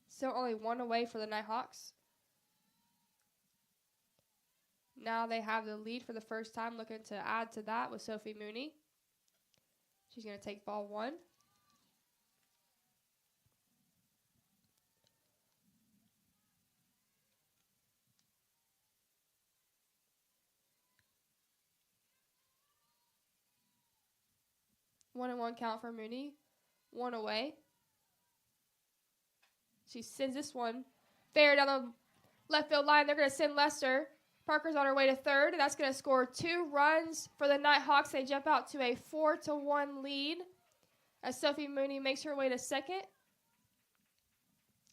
Still only 1 away for the Nighthawks. Now they have the lead for the first time, looking to add to that with Sophie Mooney. She's going to take ball 1. One and 1 count for Mooney. 1 away. She sends this one fair down the left field line. They're going to send Lester. Parker's on her way to third. And that's going to score 2 runs for the Nighthawks. They jump out to a 4-1 lead as Sophie Mooney makes her way to second.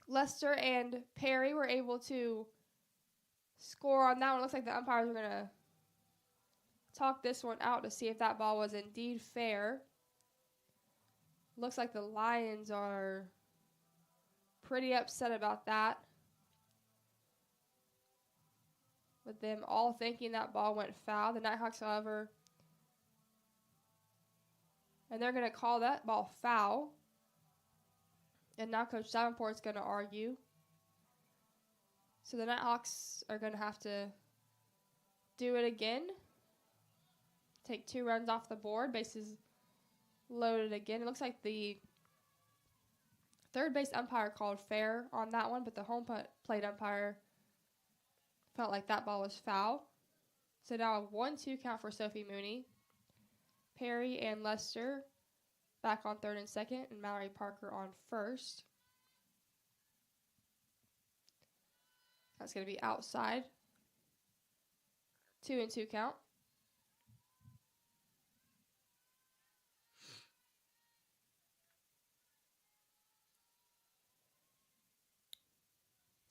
Lester and Perry were able to score on that one. Looks like the umpires are going to talk this one out to see if that ball was indeed fair. Looks like the Lions are pretty upset about that, with them all thinking that ball went foul. The Nighthawks, however, and they're going to call that ball foul. And now Coach Davenport's going to argue. So the Nighthawks are going to have to do it again. Take 2 runs off the board. Bases loaded again. It looks like the third base umpire called fair on that one, but the home Plate umpire felt like that ball was foul. So now a 1-2 count for Sophie Mooney. Perry and Lester back on third and second, and Mallory Parker on first. That's going to be outside. 2-2 count.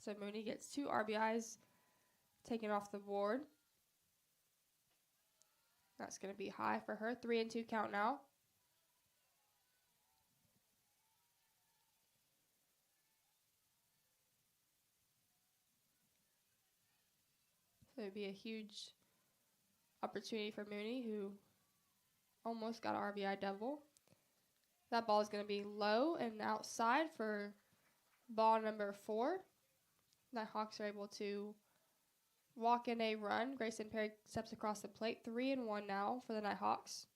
So Mooney gets 2 RBIs taken off the board. That's going to be high for her. 3-2 count now. So it would be a huge opportunity for Mooney, who almost got an RBI double. That ball is going to be low and outside for ball number 4. Nighthawks are able to walk in a run. Grayson Perry steps across the plate. 3-1 now for the Nighthawks.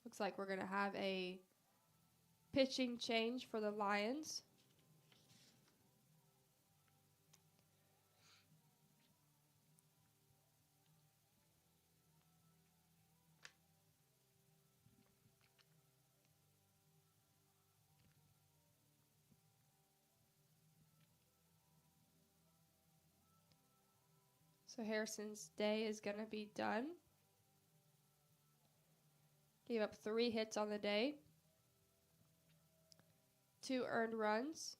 Looks like we're going to have a pitching change for the Lions. So Harrison's day is going to be done. Gave up 3 hits on the day. 2 earned runs.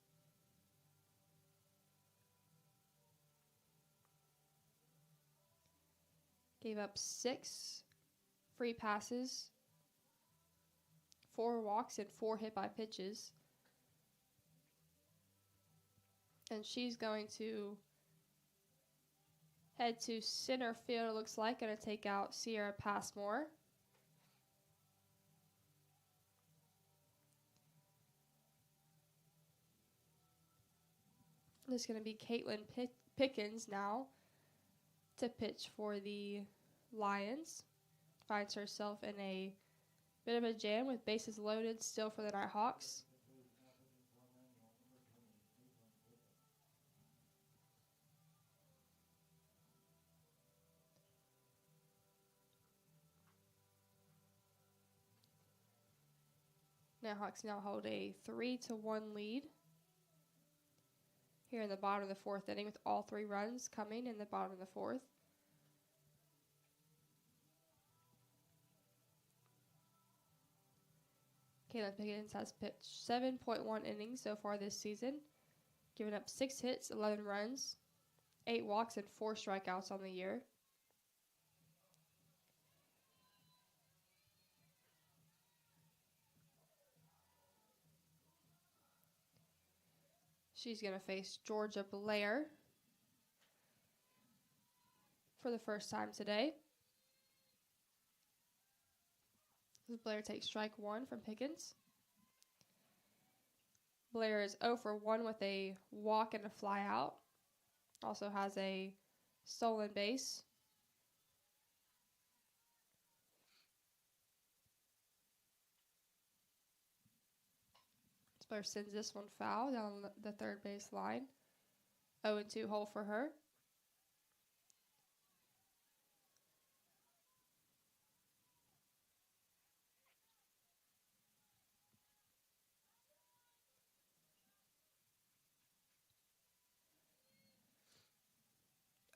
Gave up 6 free passes. 4 walks and 4 hit by pitches. And she's going to head to center field, it looks like. Going to take out Sierra Passmore. This is going to be Caitlin Pickens now to pitch for the Lions. Finds herself in a bit of a jam with bases loaded still for the Nighthawks. Nighthawks now hold a 3-1 lead here in the bottom of the 4th inning, with all 3 runs coming in the bottom of the 4th. Caitlin Pickens has pitched 7.1 innings so far this season, giving up 6 hits, 11 runs, 8 walks, and 4 strikeouts on the year. She's going to face Georgia Blair for the first time today. Blair takes strike 1 from Pickens. Blair is 0 for 1 with a walk and a fly out. Also has a stolen base. Blair sends this one foul down the third base line. 0-2 hole for her.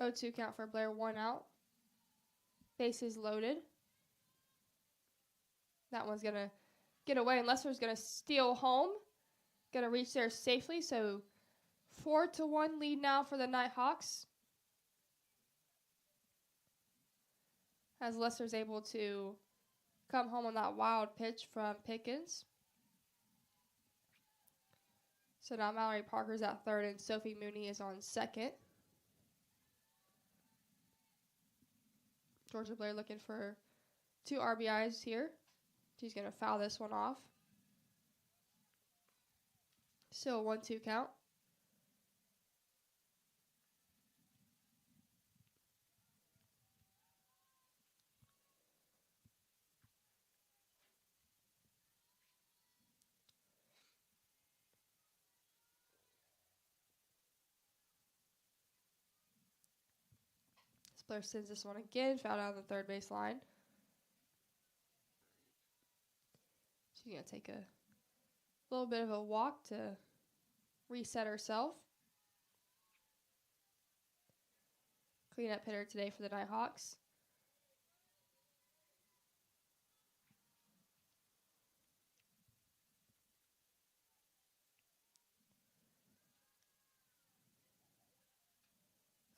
Oh, 2 count for Blair, 1 out. Bases loaded. That one's going to get away, and Lester's going to steal home. Going to reach there safely, so 4-1 lead now for the Nighthawks. As Lester's able to come home on that wild pitch from Pickens. So now Mallory Parker's at third, and Sophie Mooney is on second. Georgia Blair looking for 2 RBIs here. She's going to foul this one off. Still a 1-2 count. Blair sends this one again, foul down the third base line. She's going to take a little bit of a walk to reset herself. Cleanup hitter today for the Nighthawks.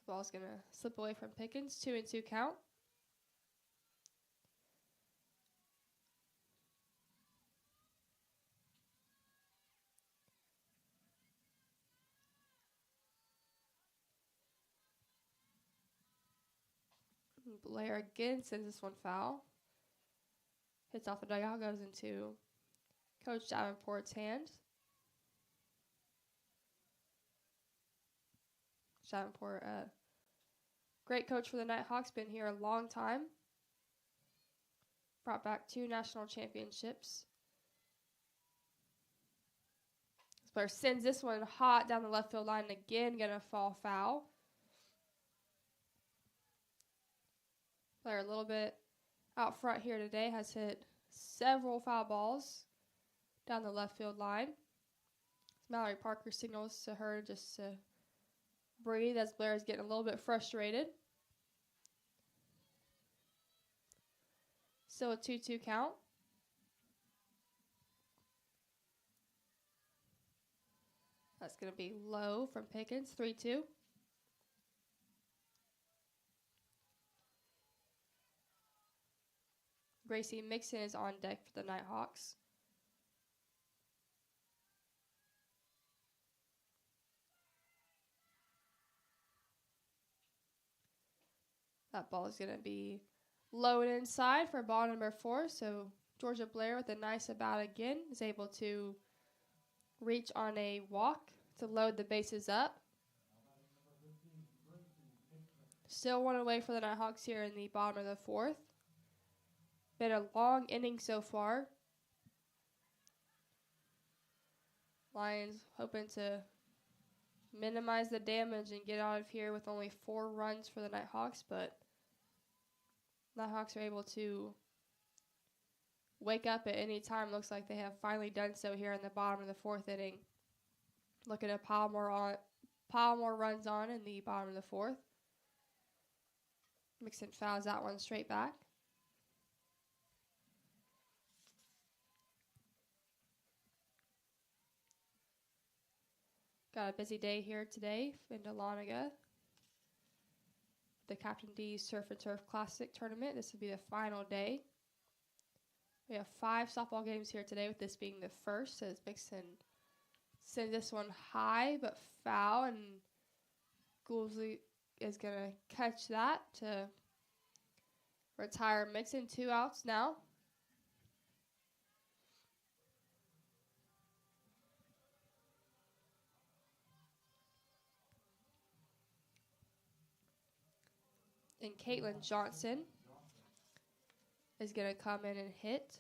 The ball's going to slip away from Pickens. 2-2 count. Blair again sends this one foul. Hits off the dugout, goes into Coach Davenport's hand. Davenport, great coach for the Nighthawks, been here a long time. Brought back 2 national championships. Blair sends this one hot down the left field line again, gonna fall foul. Blair a little bit out front here today, has hit several foul balls down the left field line. Mallory Parker signals to her just to breathe as Blair is getting a little bit frustrated. Still a 2-2 count. That's going to be low from Pickens, 3-2. Gracie Mixon is on deck for the Nighthawks. That ball is going to be low and inside for ball number 4. So Georgia Blair with a nice about again is able to reach on a walk to load the bases up. Still one away for the Nighthawks here in the bottom of the 4th. Been a long inning so far. Lions hoping to minimize the damage and get out of here with only 4 runs for the Nighthawks, but Nighthawks are able to wake up at any time. Looks like they have finally done so here in the bottom of the 4th inning. Looking to pile more runs on in the bottom of the 4th. Mixon fouls that one straight back. Got a busy day here today in Dahlonega. The Captain D's Surf and Turf Classic tournament. This will be the final day. We have 5 softball games here today, with this being the first, as Mixon sends this one high but foul, and Goolsey is going to catch that to retire Mixon. 2 outs now. And Caitlin Johnson is going to come in and hit.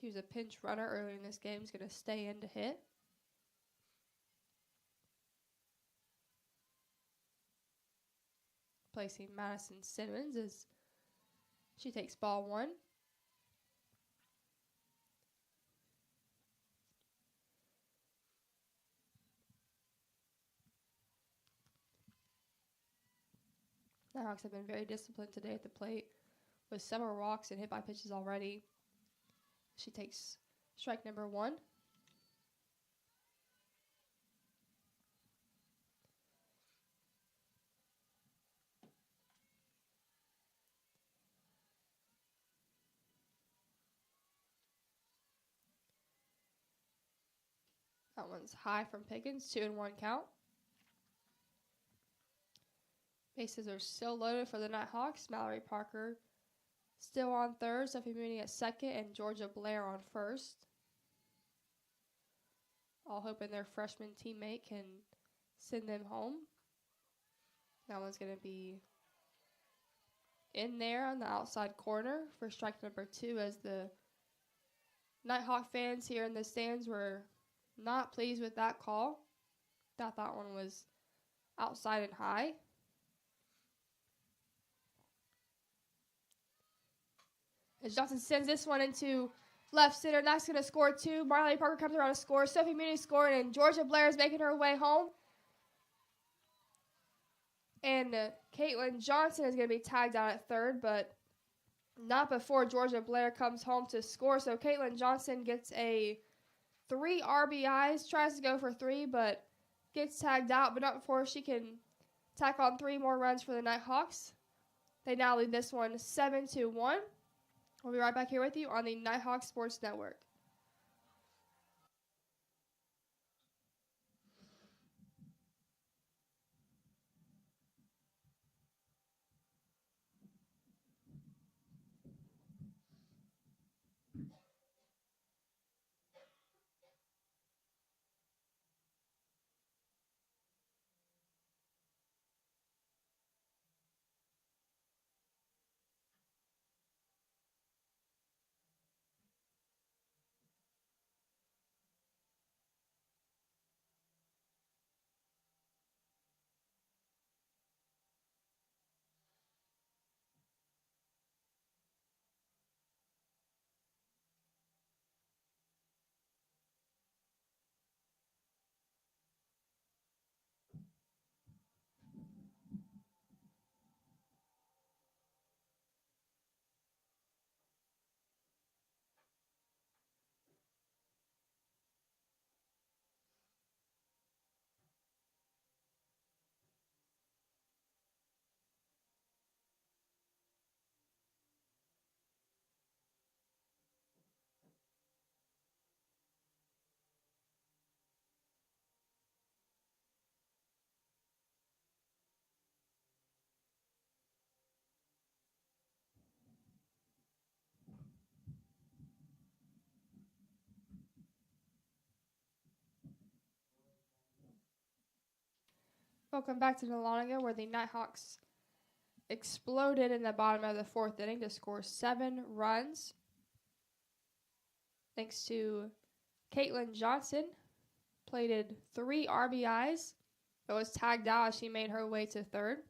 He was a pinch runner earlier in this game. He's going to stay in to hit. Placing Madison Simmons as she takes ball 1. The Hawks have been very disciplined today at the plate, with several walks and hit by pitches already. She takes strike number 1. That one's high from Pickens, 2-1 count. Bases are still loaded for the Nighthawks. Mallory Parker still on third, Sophie Mooney at second, and Georgia Blair on first. All hoping their freshman teammate can send them home. That one's going to be in there on the outside corner for strike number 2, as the Nighthawk fans here in the stands were not pleased with that call. Thought that one was outside and high. As Johnson sends this one into left center, that's going to score 2. Marley Parker comes around to score. Sophie Mooney scored, and Georgia Blair is making her way home. And Caitlin Johnson is going to be tagged out at third, but not before Georgia Blair comes home to score. So Caitlin Johnson gets a 3 RBIs, tries to go for 3, but gets tagged out, but not before she can tack on 3 more runs for the Nighthawks. They now lead this one 7-1. We'll be right back here with you on the Nighthawk Sports Network. Welcome back to Dahlonega, where the Nighthawks exploded in the bottom of the 4th inning to score 7 runs. Thanks to Caitlin Johnson, plated 3 RBIs, but was tagged out as she made her way to third.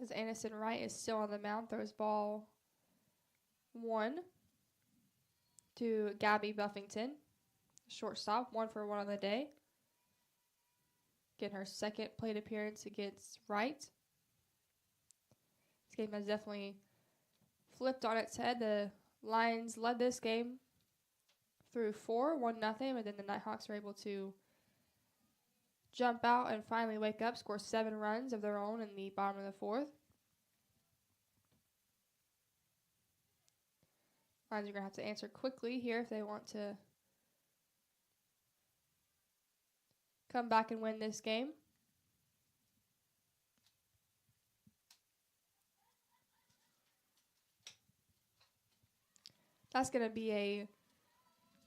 As Anderson Wright is still on the mound, throws ball 1 to Gabby Buffington, shortstop, 1 for 1 on the day. Getting her second plate appearance against Wright. This game has definitely flipped on its head. The Lions led this game through 4, 1-0, and then the Nighthawks were able to jump out and finally wake up, score 7 runs of their own in the bottom of the 4th. Lions are going to have to answer quickly here if they want to come back and win this game. That's going to be a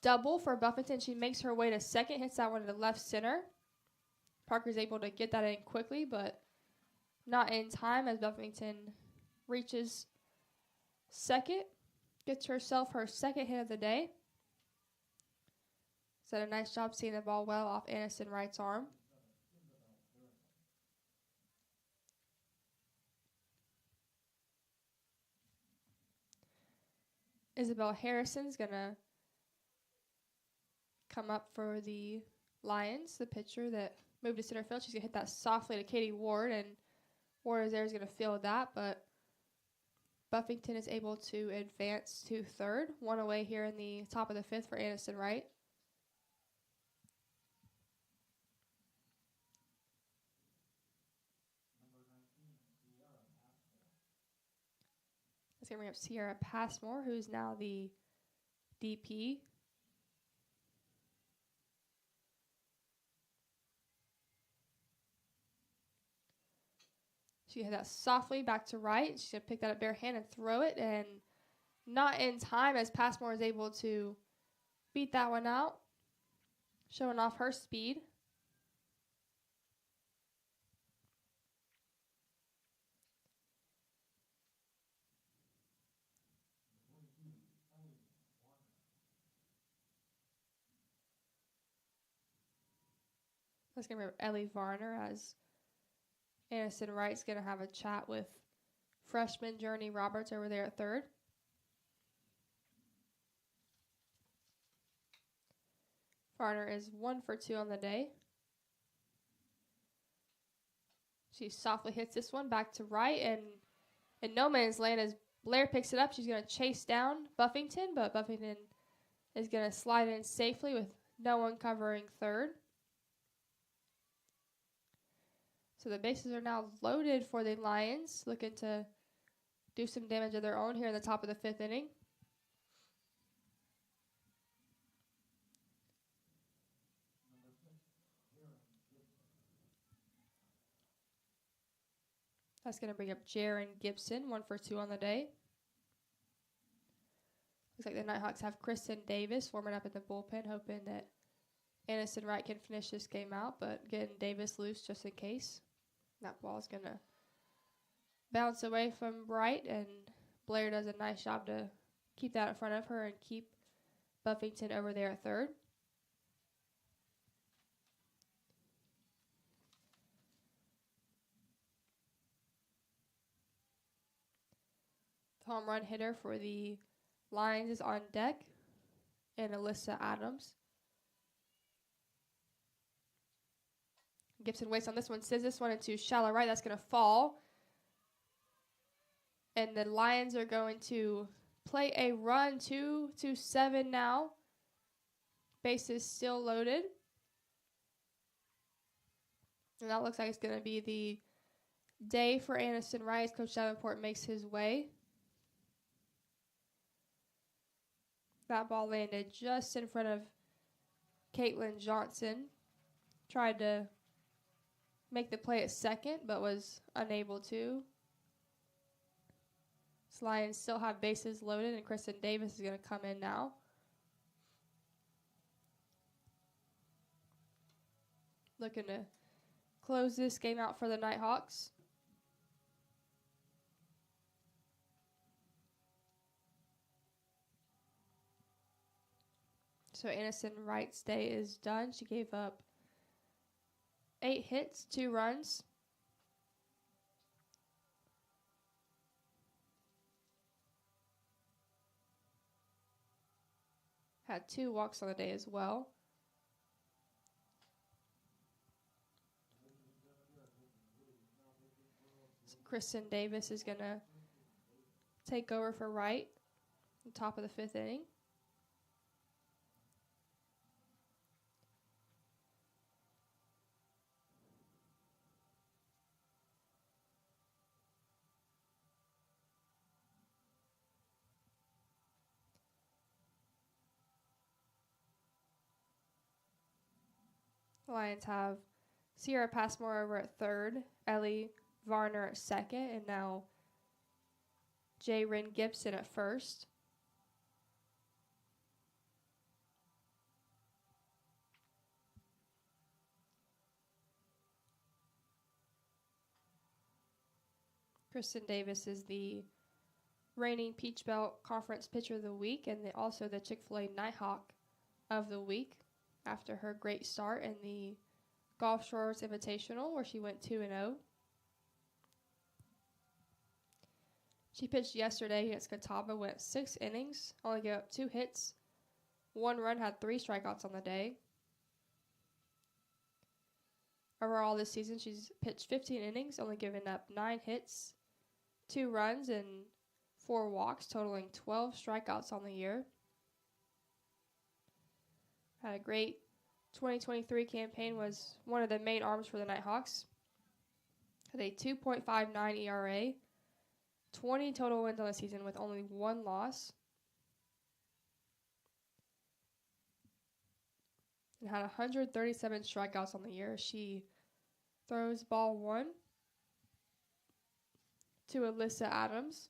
double for Buffington. She makes her way to second, hits that one to left center. Parker's able to get that in quickly, but not in time as Buffington reaches second. Gets herself her second hit of the day. Did a nice job seeing the ball well off Anderson Wright's arm. Isabel Harrison's going to come up for the Lions, the pitcher that moved to center field. She's going to hit that softly to Katie Ward, and Ward is there is going to field that, but Buffington is able to advance to third. 1 away here in the top of the 5th for Anderson Wright. That's going to bring up Sierra Passmore, who's now the DP. She hit that softly back to right. She's going to pick that up bare hand and throw it, and not in time as Passmore is able to beat that one out, showing off her speed. Let's remember Ellie Varner, as Addison Wright's going to have a chat with freshman Journey Roberts over there at third. Varner is 1 for 2 on the day. She softly hits this one back to right, and in no man's land as Blair picks it up. She's going to chase down Buffington, but Buffington is going to slide in safely with no one covering third. So the bases are now loaded for the Lions, looking to do some damage of their own here in the top of the 5th inning. That's going to bring up Jaron Gibson, 1 for 2 on the day. Looks like the Nighthawks have Kristen Davis warming up in the bullpen, hoping that Addison Wright can finish this game out, but getting Davis loose just in case. That ball is going to bounce away from Bright, and Blair does a nice job to keep that in front of her and keep Buffington over there at third. The home run hitter for the Lions is on deck, and Alyssa Adams. Gibson waits on this one, sends this one into shallow right. That's going to fall. And the Lions are going to play a run 2-7 now. Bases still loaded. And that looks like it's going to be the day for Addison Wright as Coach Davenport makes his way. That ball landed just in front of Caitlin Johnson. Tried to make the play at second, but was unable to. The Lions still have bases loaded, and Kristen Davis is going to come in now. Looking to close this game out for the Nighthawks. So Addison Wright's day is done. She gave up 8 hits, 2 runs. Had 2 walks on the day as well. So Kristen Davis is going to take over for Wright at the top of the 5th inning. The Lions have Sierra Passmore over at third, Ellie Varner at second, and now Jaron Gibson at first. Kristen Davis is the reigning Peach Belt Conference Pitcher of the Week and also the Chick-fil-A Nighthawk of the Week after her great start in the Gulf Shores Invitational, where she went 2-0. She pitched yesterday against Catawba, went 6 innings, only gave up 2 hits, 1 run, had 3 strikeouts on the day. Overall this season, she's pitched 15 innings, only given up 9 hits, 2 runs, and 4 walks, totaling 12 strikeouts on the year. Had a great 2023 campaign, was one of the main arms for the Nighthawks. Had a 2.59 ERA, 20 total wins on the season with only 1 loss. And had 137 strikeouts on the year. She throws ball 1 to Alyssa Adams.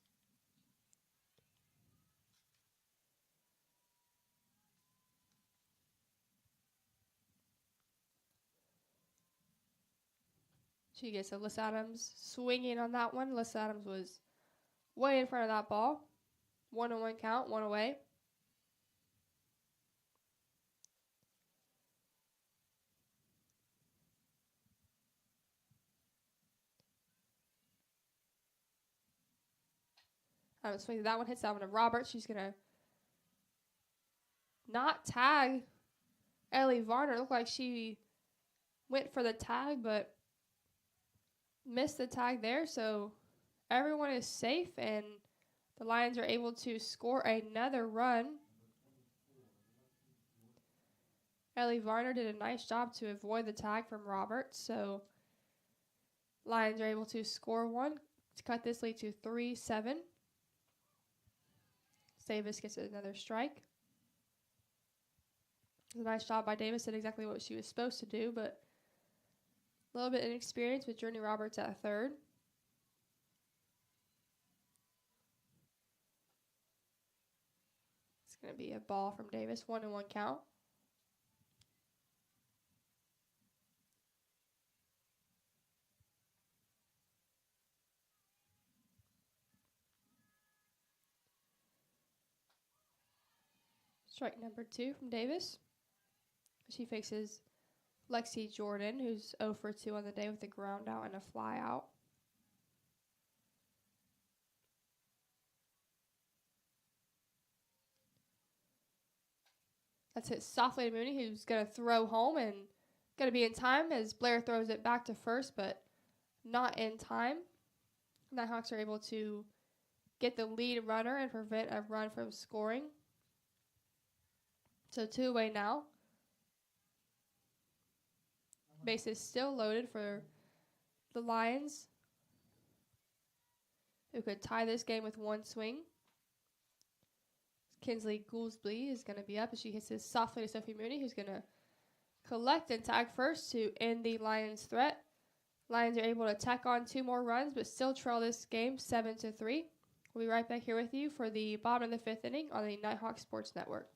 She gets Alyssa Adams swinging on that one. Alyssa Adams was way in front of that ball. 1-1 count, 1 away. Swing that one hits that one to Roberts. She's going to not tag Ellie Varner. Looked like she went for the tag, but missed the tag there. So everyone is safe, and the Lions are able to score another run. Ellie Varner did a nice job to avoid the tag from Roberts. So Lions are able to score one to cut this lead to 3-7. Davis gets another strike. It was a nice job by Davis. Did exactly what she was supposed to do, but a little bit inexperienced with Journey Roberts at third. It's going to be a ball from Davis. 1-1 count. Strike number 2 from Davis. She faces Lexi Jordan, who's 0 for 2 on the day with a ground out and a fly out. That's hit softly to Mooney, who's going to throw home and going to be in time as Blair throws it back to first, but not in time. Nighthawks are able to get the lead runner and prevent a run from scoring. So 2 away now. Base is still loaded for the Lions, who could tie this game with one swing. Kinsley Goolsby is going to be up as she hits this softly to Sophie Mooney, who's going to collect and tag first to end the Lions' threat. Lions are able to tack on 2 more runs, but still trail this game 7-3. We'll be right back here with you for the bottom of the 5th inning on the Nighthawk Sports Network.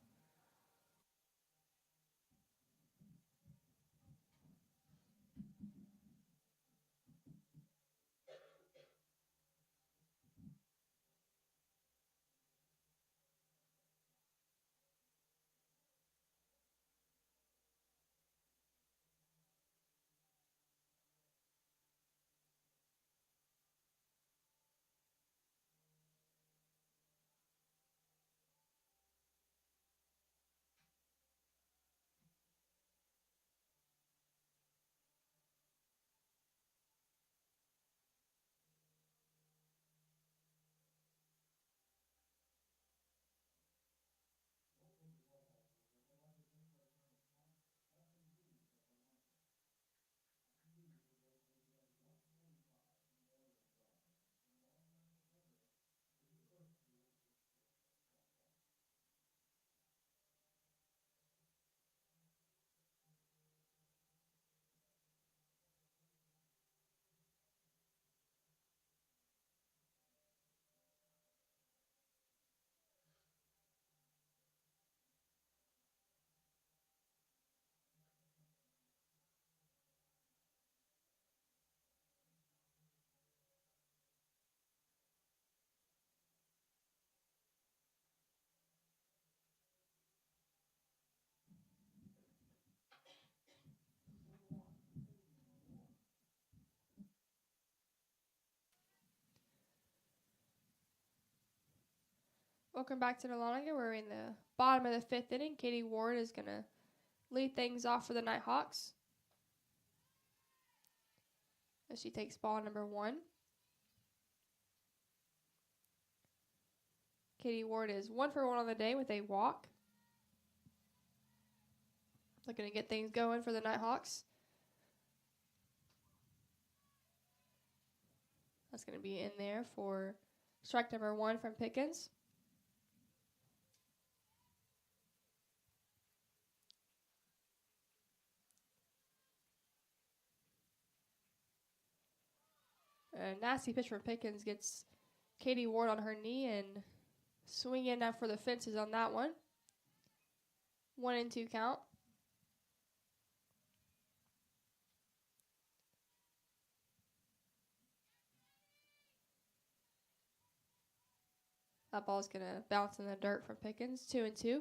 Welcome back to Dahlonega. We're in the bottom of the 5th inning. Katie Ward is going to lead things off for the Nighthawks as she takes ball number 1. Katie Ward is 1 for 1 on the day with a walk. Looking to get things going for the Nighthawks. That's going to be in there for strike number 1 from Pickens. A nasty pitch from Pickens gets Katie Ward on her knee and swinging out for the fences on that one. 1-2 count. That ball's going to bounce in the dirt from Pickens. 2-2.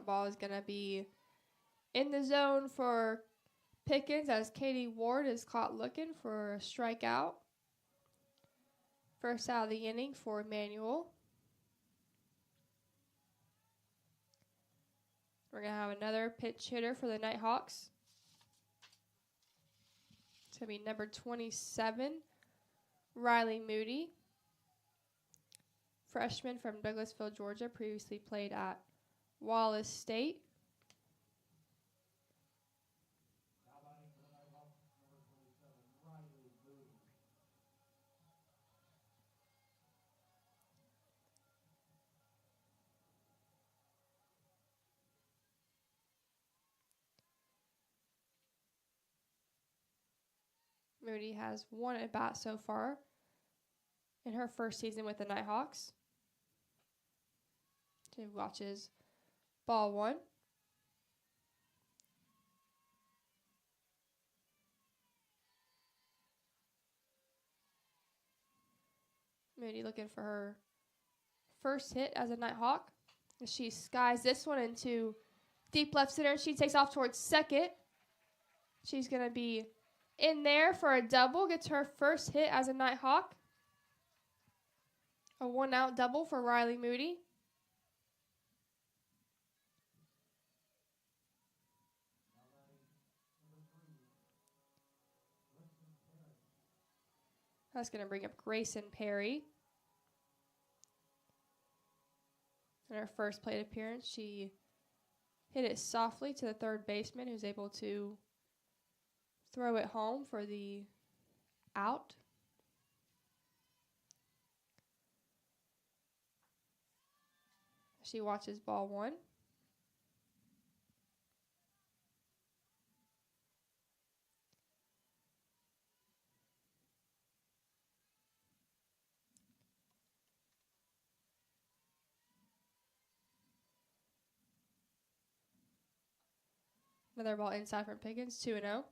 That ball is going to be in the zone for Pickens as Katie Ward is caught looking for a strikeout. First out of the inning for Emmanuel. We're going to have another pitch hitter for the Nighthawks. It's going to be number 27, Riley Moody. Freshman from Douglasville, Georgia, previously played at Wallace State. Moody has one at bat so far in her first season with the Nighthawks. She watches ball one. Moody looking for her first hit as a Nighthawk. She skies this one into deep left center. She takes off towards second. She's going to be in there for a double. Gets her first hit as a Nighthawk. A one-out double for Riley Moody. That's going to bring up Grayson Perry. In her first plate appearance, she hit it softly to the third baseman, who's able to throw it home for the out. She watches ball one. Another ball inside from Pickens, 2-0.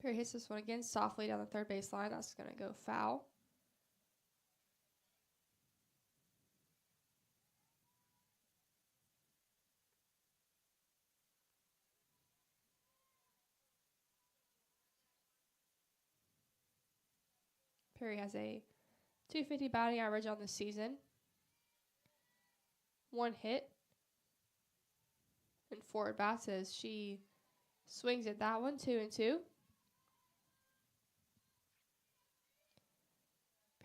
Perry hits this one again softly down the third base line. That's going to go foul. Perry has a .250 batting average on the season. One hit and 4 at-bats as she swings at that one, 2-2.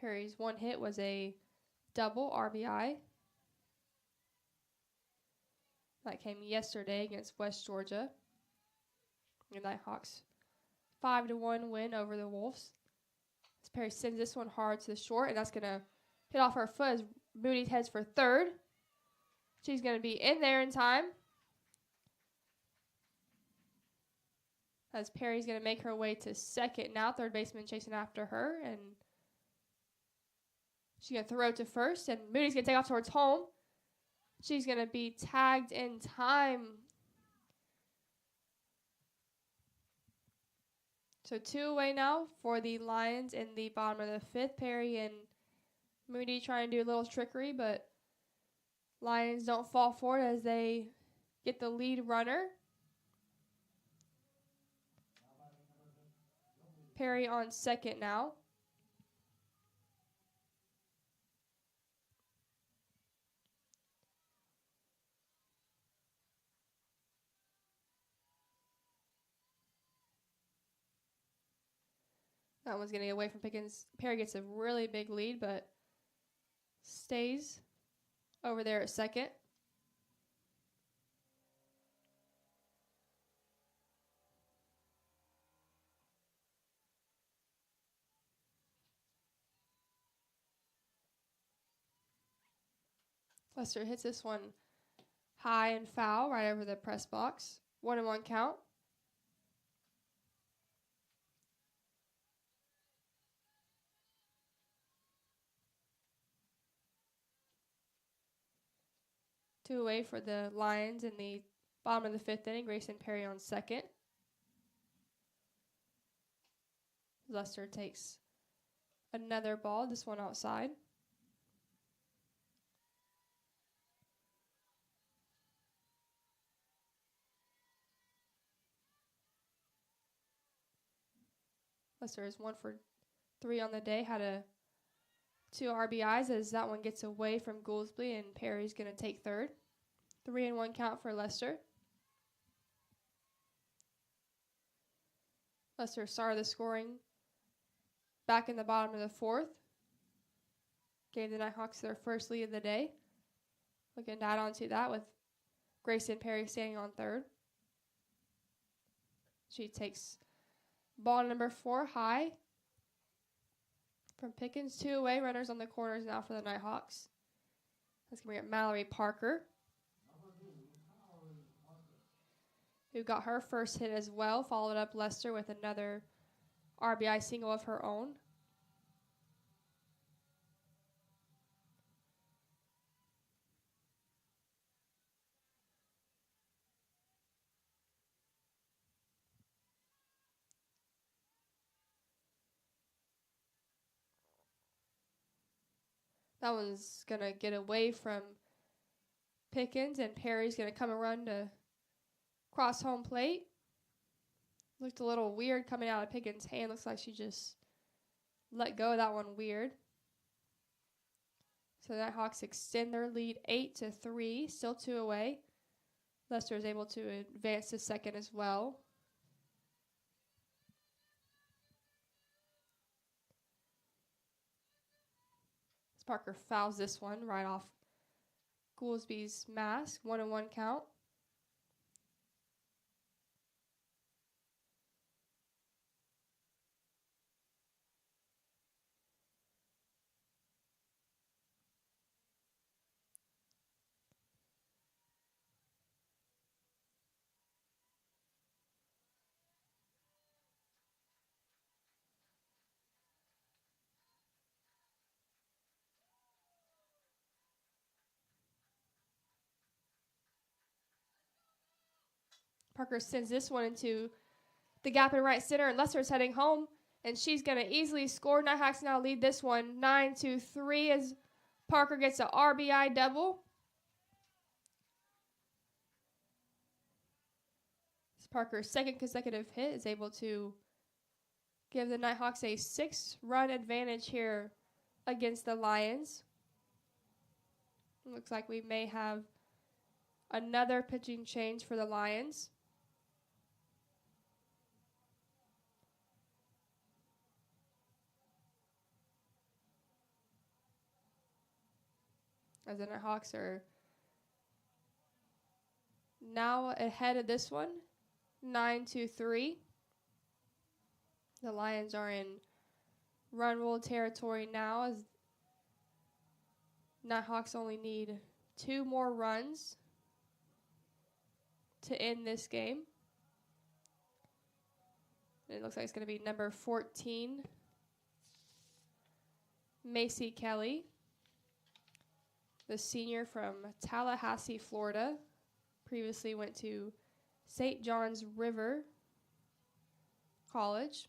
Perry's one hit was a double RBI. That came yesterday against West Georgia. The Nighthawks 5-1 win over the Wolves. As Perry sends this one hard to the short, and that's going to hit off her foot as Moody heads for third. She's going to be in there in time. As Perry's going to make her way to second now. Third baseman chasing after her, and she's going to throw to first, and Moody's going to take off towards home. She's going to be tagged in time. So 2 away now for the Lions in the bottom of the 5th. Perry and Moody trying to do a little trickery, but Lions don't fall for it as they get the lead runner. Perry on second now. That one's going to get away from Pickens. Perry gets a really big lead, but stays over there at second. Lester hits this one high and foul right over the press box. 1-1 count. Two away for the Lions in the Bottom of the 5th inning, Grayson Perry on second. Lester takes another ball, this one outside. Lester is 1 for 3 on the day, had 2 RBIs as that one gets away from Goolsby, and Perry's going to take third. 3-1 count for Lester. Lester started the scoring back in the bottom of the 4th. Gave the Nighthawks their first lead of the day. Looking to add on to that with Grayson Perry standing on third. She takes ball number 4 high from Pickens. 2 away, runners on the corners now for the Nighthawks. That's going to be Mallory Parker, who got her first hit as well. Followed up Lester with another RBI single of her own. That one's going to get away from Pickens, and Perry's going to come and run to cross home plate. Looked a little weird coming out of Pickens' hand. Looks like she just let go of that one weird. So the Nighthawks extend their lead 8-3, still 2 away. Lester is able to advance to second as well. Parker fouls this one right off Goolsby's mask. 1-1 count. Parker sends this one into the gap in right center, and Lester's heading home, and she's going to easily score. Nighthawks now lead this one 9-3 as Parker gets an RBI double. Parker's second consecutive hit is able to give the Nighthawks a 6-run advantage here against the Lions. Looks like we may have another pitching change for the Lions. As the Nighthawks are now ahead of this one, 9-3. The Lions are in run rule territory now as Nighthawks only need 2 more runs to end this game. It looks like it's going to be number 14, Macy Kelly, the senior from Tallahassee, Florida. Previously went to St. John's River College.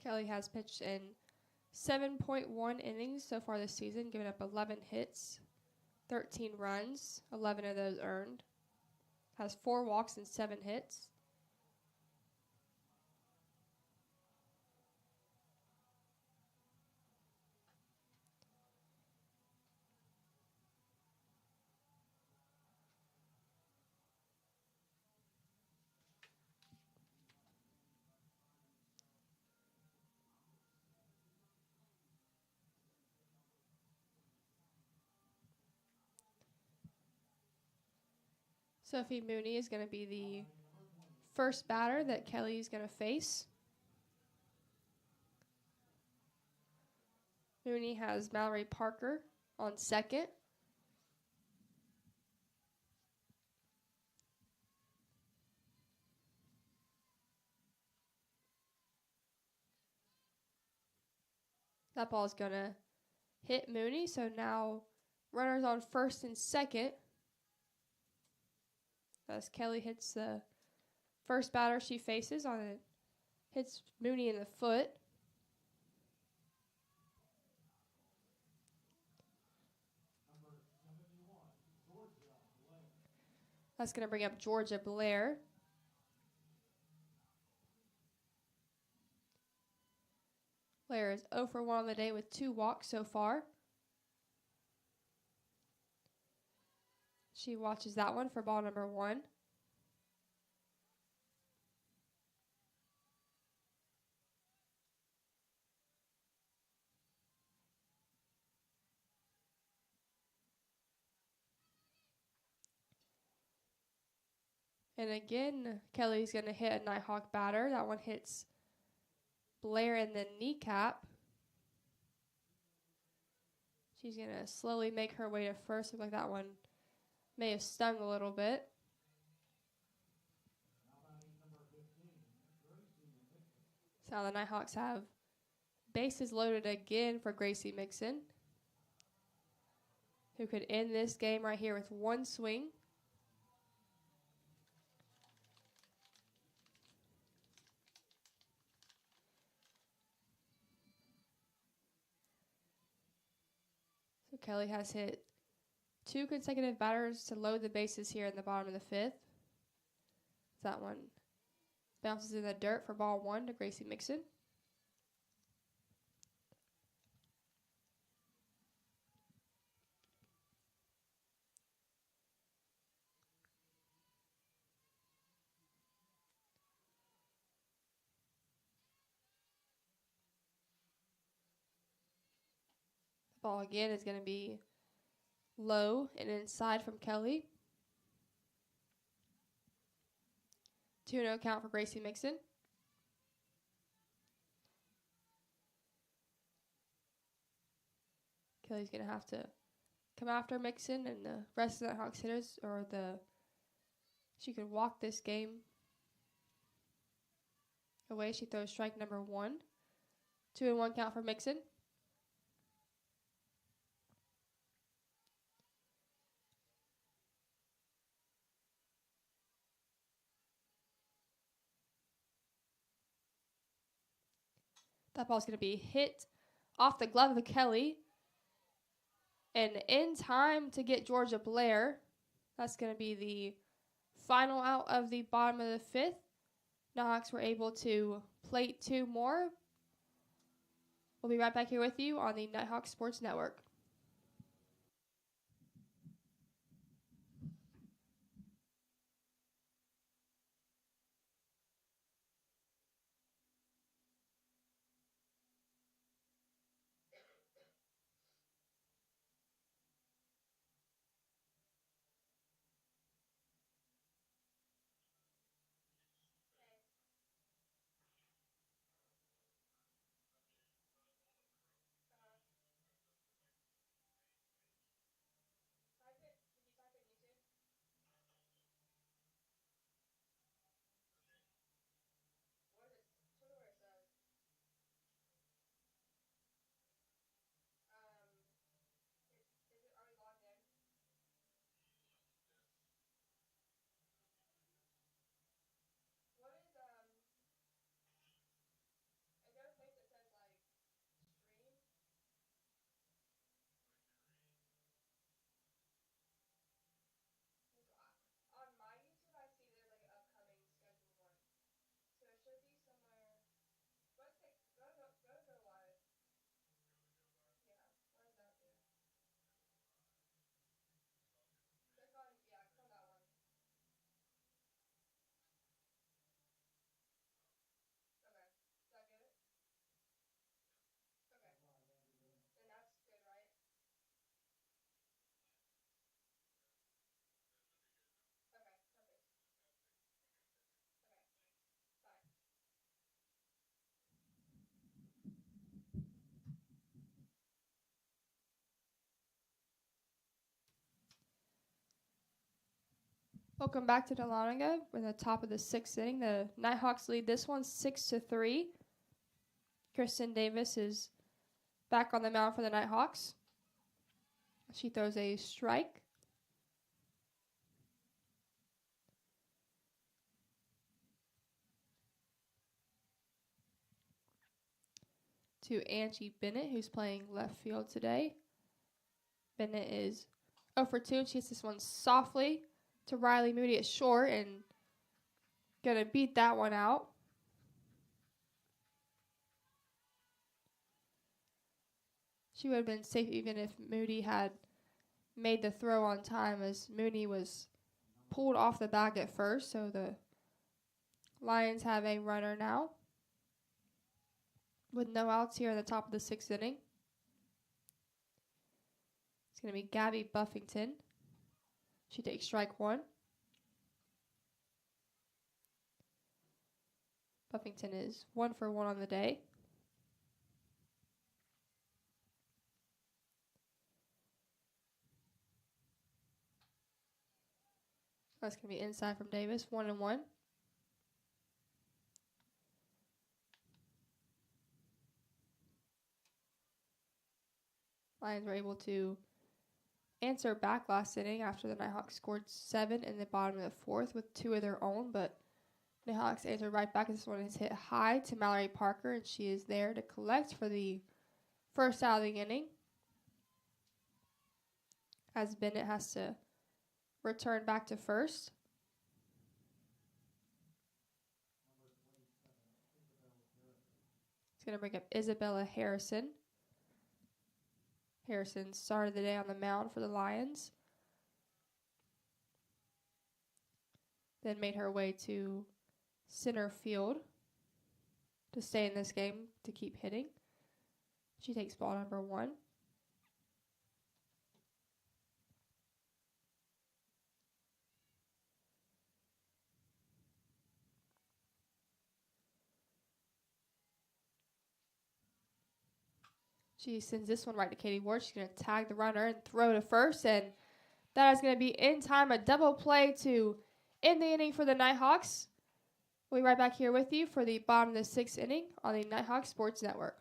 Kelly has pitched in 7.1 innings so far this season, giving up 11 hits, 13 runs, 11 of those earned. Has 4 walks and 7 hits. Sophie Mooney is going to be the first batter that Kelly is going to face. Mooney has Mallory Parker on second. That ball is going to hit Mooney, so now runners on first and second. As Kelly hits the first batter she faces on it, hits Mooney in the foot. That's going to bring up Georgia Blair. Blair is 0 for 1 on the day with 2 walks so far. She watches that one for ball number 1. And again, Kelly's going to hit a Nighthawk batter. That one hits Blair in the kneecap. She's going to slowly make her way to first. Look like that one may have stung a little bit. So now the Nighthawks have bases loaded again for Gracie Mixon, who could end this game right here with one swing. So Kelly has hit 2 consecutive batters to load the bases here in the bottom of the 5th. That one bounces in the dirt for ball 1 to Gracie Mixon. The ball again is going to be low and inside from Kelly. 2-0 count for Gracie Mixon. Kelly's going to have to come after Mixon and the rest of the Hawks hitters, or she could walk this game away. She throws strike number 1. 2-1 count for Mixon. That ball's going to be hit off the glove of Kelly and in time to get Georgia Blair. That's going to be the final out of the bottom of the 5th. Nighthawks were able to plate 2 more. We'll be right back here with you on the Nighthawk Sports Network. Welcome back to Dahlonega. We're in the top of the 6th inning. The Nighthawks lead this one 6-3. Kristen Davis is back on the mound for the Nighthawks. She throws a strike. To Angie Bennett, who's playing left field today. Bennett is 0 for 2, and she hits this one softly to Riley Moody at short and gonna beat that one out. She would have been safe even if Moody had made the throw on time, as Moody was pulled off the bag at first. So the Lions have a runner now with no outs here in the top of the 6th inning. It's going to be Gabby Buffington. She takes strike 1. Buffington is 1 for 1 on the day. That's going to be inside from Davis, 1-1. Lions were able to answer back last inning after the Nighthawks scored 7 in the bottom of the 4th with 2 of their own, but Nighthawks answered right back. This one is hit high to Mallory Parker, and she is there to collect for the first out of the inning, as Bennett has to return back to first. It's going to bring up Isabella Harrison. Harrison started the day on the mound for the Lions, then made her way to center field to stay in this game to keep hitting. She takes ball number 1. She sends this one right to Katie Ward. She's going to tag the runner and throw to first, and that is going to be in time. A double play to end the inning for the Nighthawks. We'll be right back here with you for the bottom of the 6th inning on the Nighthawk Sports Network.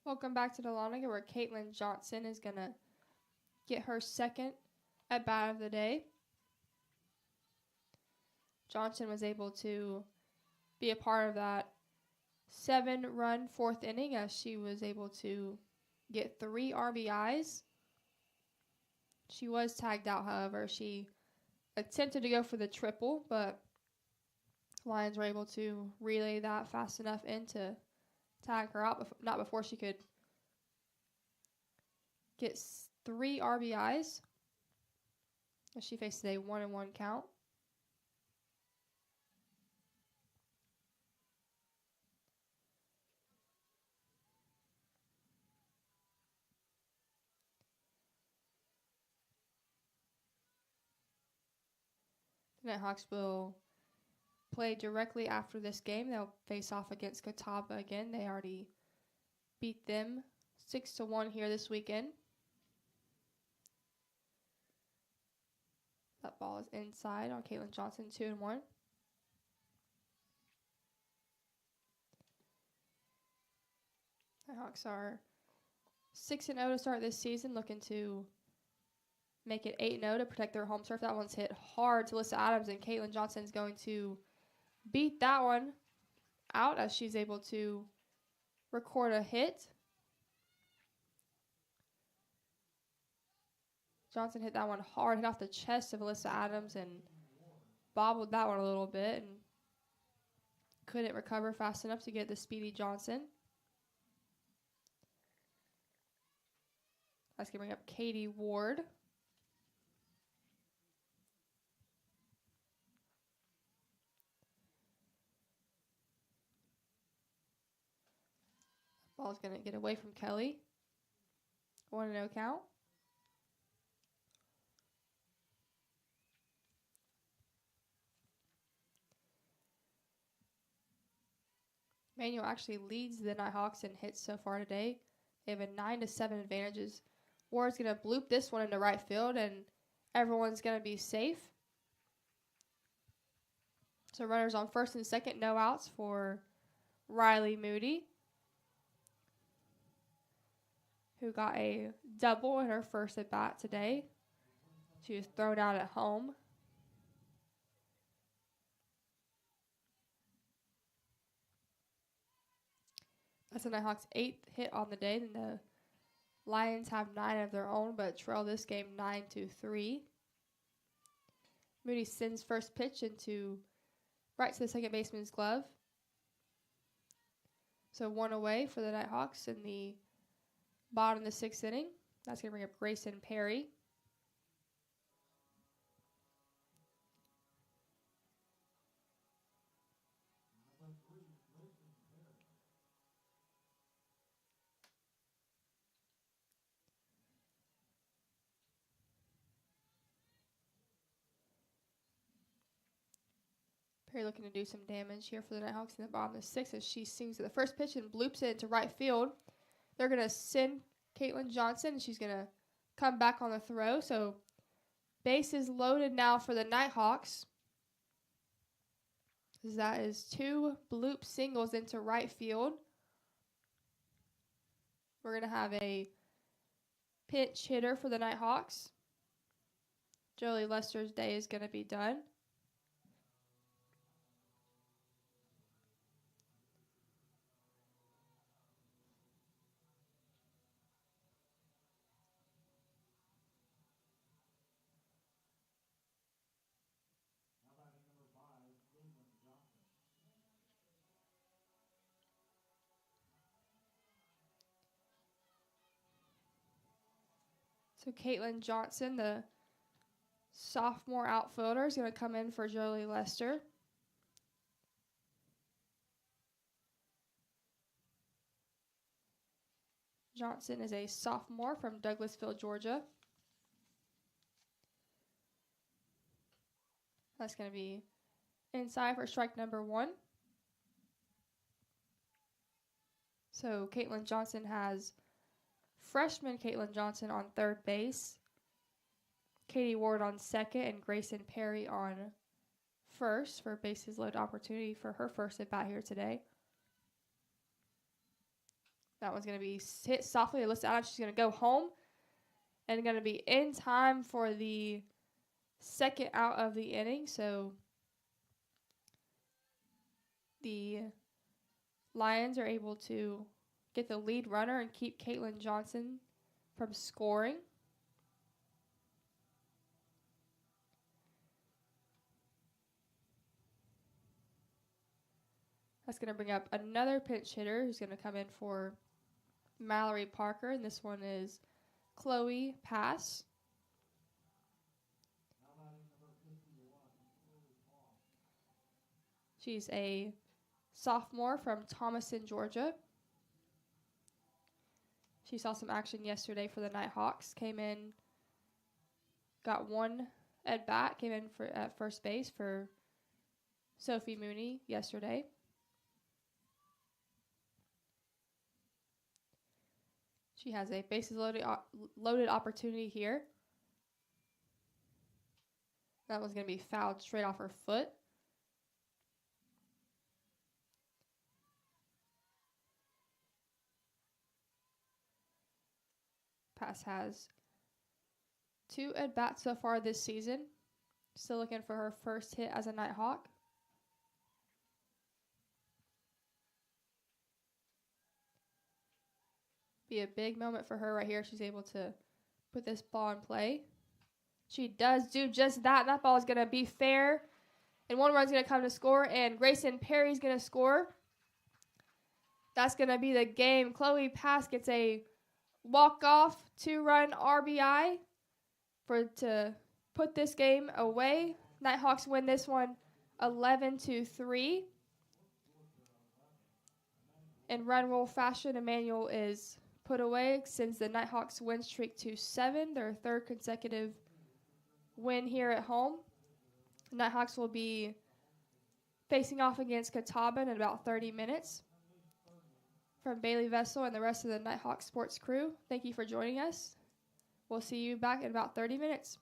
Welcome back to Dahlonega, where Caitlin Johnson is going to get her second at bat of the day. Johnson was able to be a part of that 7-run 4th inning, as she was able to get 3 RBIs. She was tagged out, however. She attempted to go for the triple, but Lions were able to relay that fast enough in to tag her out, not before she could get 3 RBIs. as she faces a 1-1 count. The Nighthawks will play directly after this game. They'll face off against Catawba again. They already beat them 6-1 here this weekend. That ball is inside on Caitlin Johnson, 2-1. Nighthawks are 6-0 to start this season, looking to make it 8-0 to protect their home turf. That one's hit hard to Alyssa Adams, and Caitlin Johnson's going to beat that one out as she's able to record a hit. Johnson hit that one hard, hit off the chest of Alyssa Adams and bobbled that one a little bit and couldn't recover fast enough to get the speedy Johnson. That's going to bring up Katie Ward. Ball's going to get away from Kelly. 1-0 count. Emmanuel actually leads the Nighthawks in hits so far today. They have a 9-7 advantages. Ward's going to bloop this one into right field, and everyone's going to be safe. So runners on first and second, no outs for Riley Moody, who got a double in her first at bat today. She was thrown out at home. That's the Nighthawks' 8th hit on the day. Then the Lions have 9 of their own, but trail this game 9-3. Moody sends first pitch into right to the second baseman's glove. So 1 away for the Nighthawks in the bottom of the 6th inning. That's going to bring up Grayson Perry. Perry looking to do some damage here for the Nighthawks in the bottom of the 6th as she swings at the first pitch and bloops it into right field. They're going to send Caitlin Johnson, and she's going to come back on the throw. So bases loaded now for the Nighthawks. That is 2 bloop singles into right field. We're going to have a pinch hitter for the Nighthawks. Jolie Lester's day is going to be done. So Caitlin Johnson, the sophomore outfielder, is going to come in for Jolie Lester. Johnson is a sophomore from Douglasville, Georgia. That's going to be inside for strike number 1. So Caitlin Johnson has freshman Caitlin Johnson on third base, Katie Ward on second, and Grayson Perry on first for bases loaded opportunity for her first at bat here today. That one's going to be hit softly. Alyssa Adams, she's going to go home and going to be in time for the second out of the inning. So the Lions are able to get the lead runner and keep Caitlin Johnson from scoring. That's going to bring up another pinch hitter who's going to come in for Mallory Parker, and this one is Chloe Pass. She's a sophomore from Thomaston, Georgia. She saw some action yesterday for the Nighthawks. Came in, got one at bat, came in at first base for Sophie Mooney yesterday. She has a bases loaded opportunity here. That one's going to be fouled straight off her foot. Pass has 2 at-bats so far this season. Still looking for her first hit as a Nighthawk. Be a big moment for her right here. She's able to put this ball in play. She does do just that. That ball is going to be fair. And one run's going to come to score, and Grayson Perry's going to score. That's going to be the game. Chloe Pass gets a walk-off 2-run RBI to put this game away. Nighthawks win this one 11-3. In run roll fashion, Emmanuel is put away since the Nighthawks win streak to 7, their 3rd consecutive win here at home. Nighthawks will be facing off against Catawba in about 30 minutes. From Bailey Vessel and the rest of the Nighthawk sports crew, thank you for joining us. We'll see you back in about 30 minutes.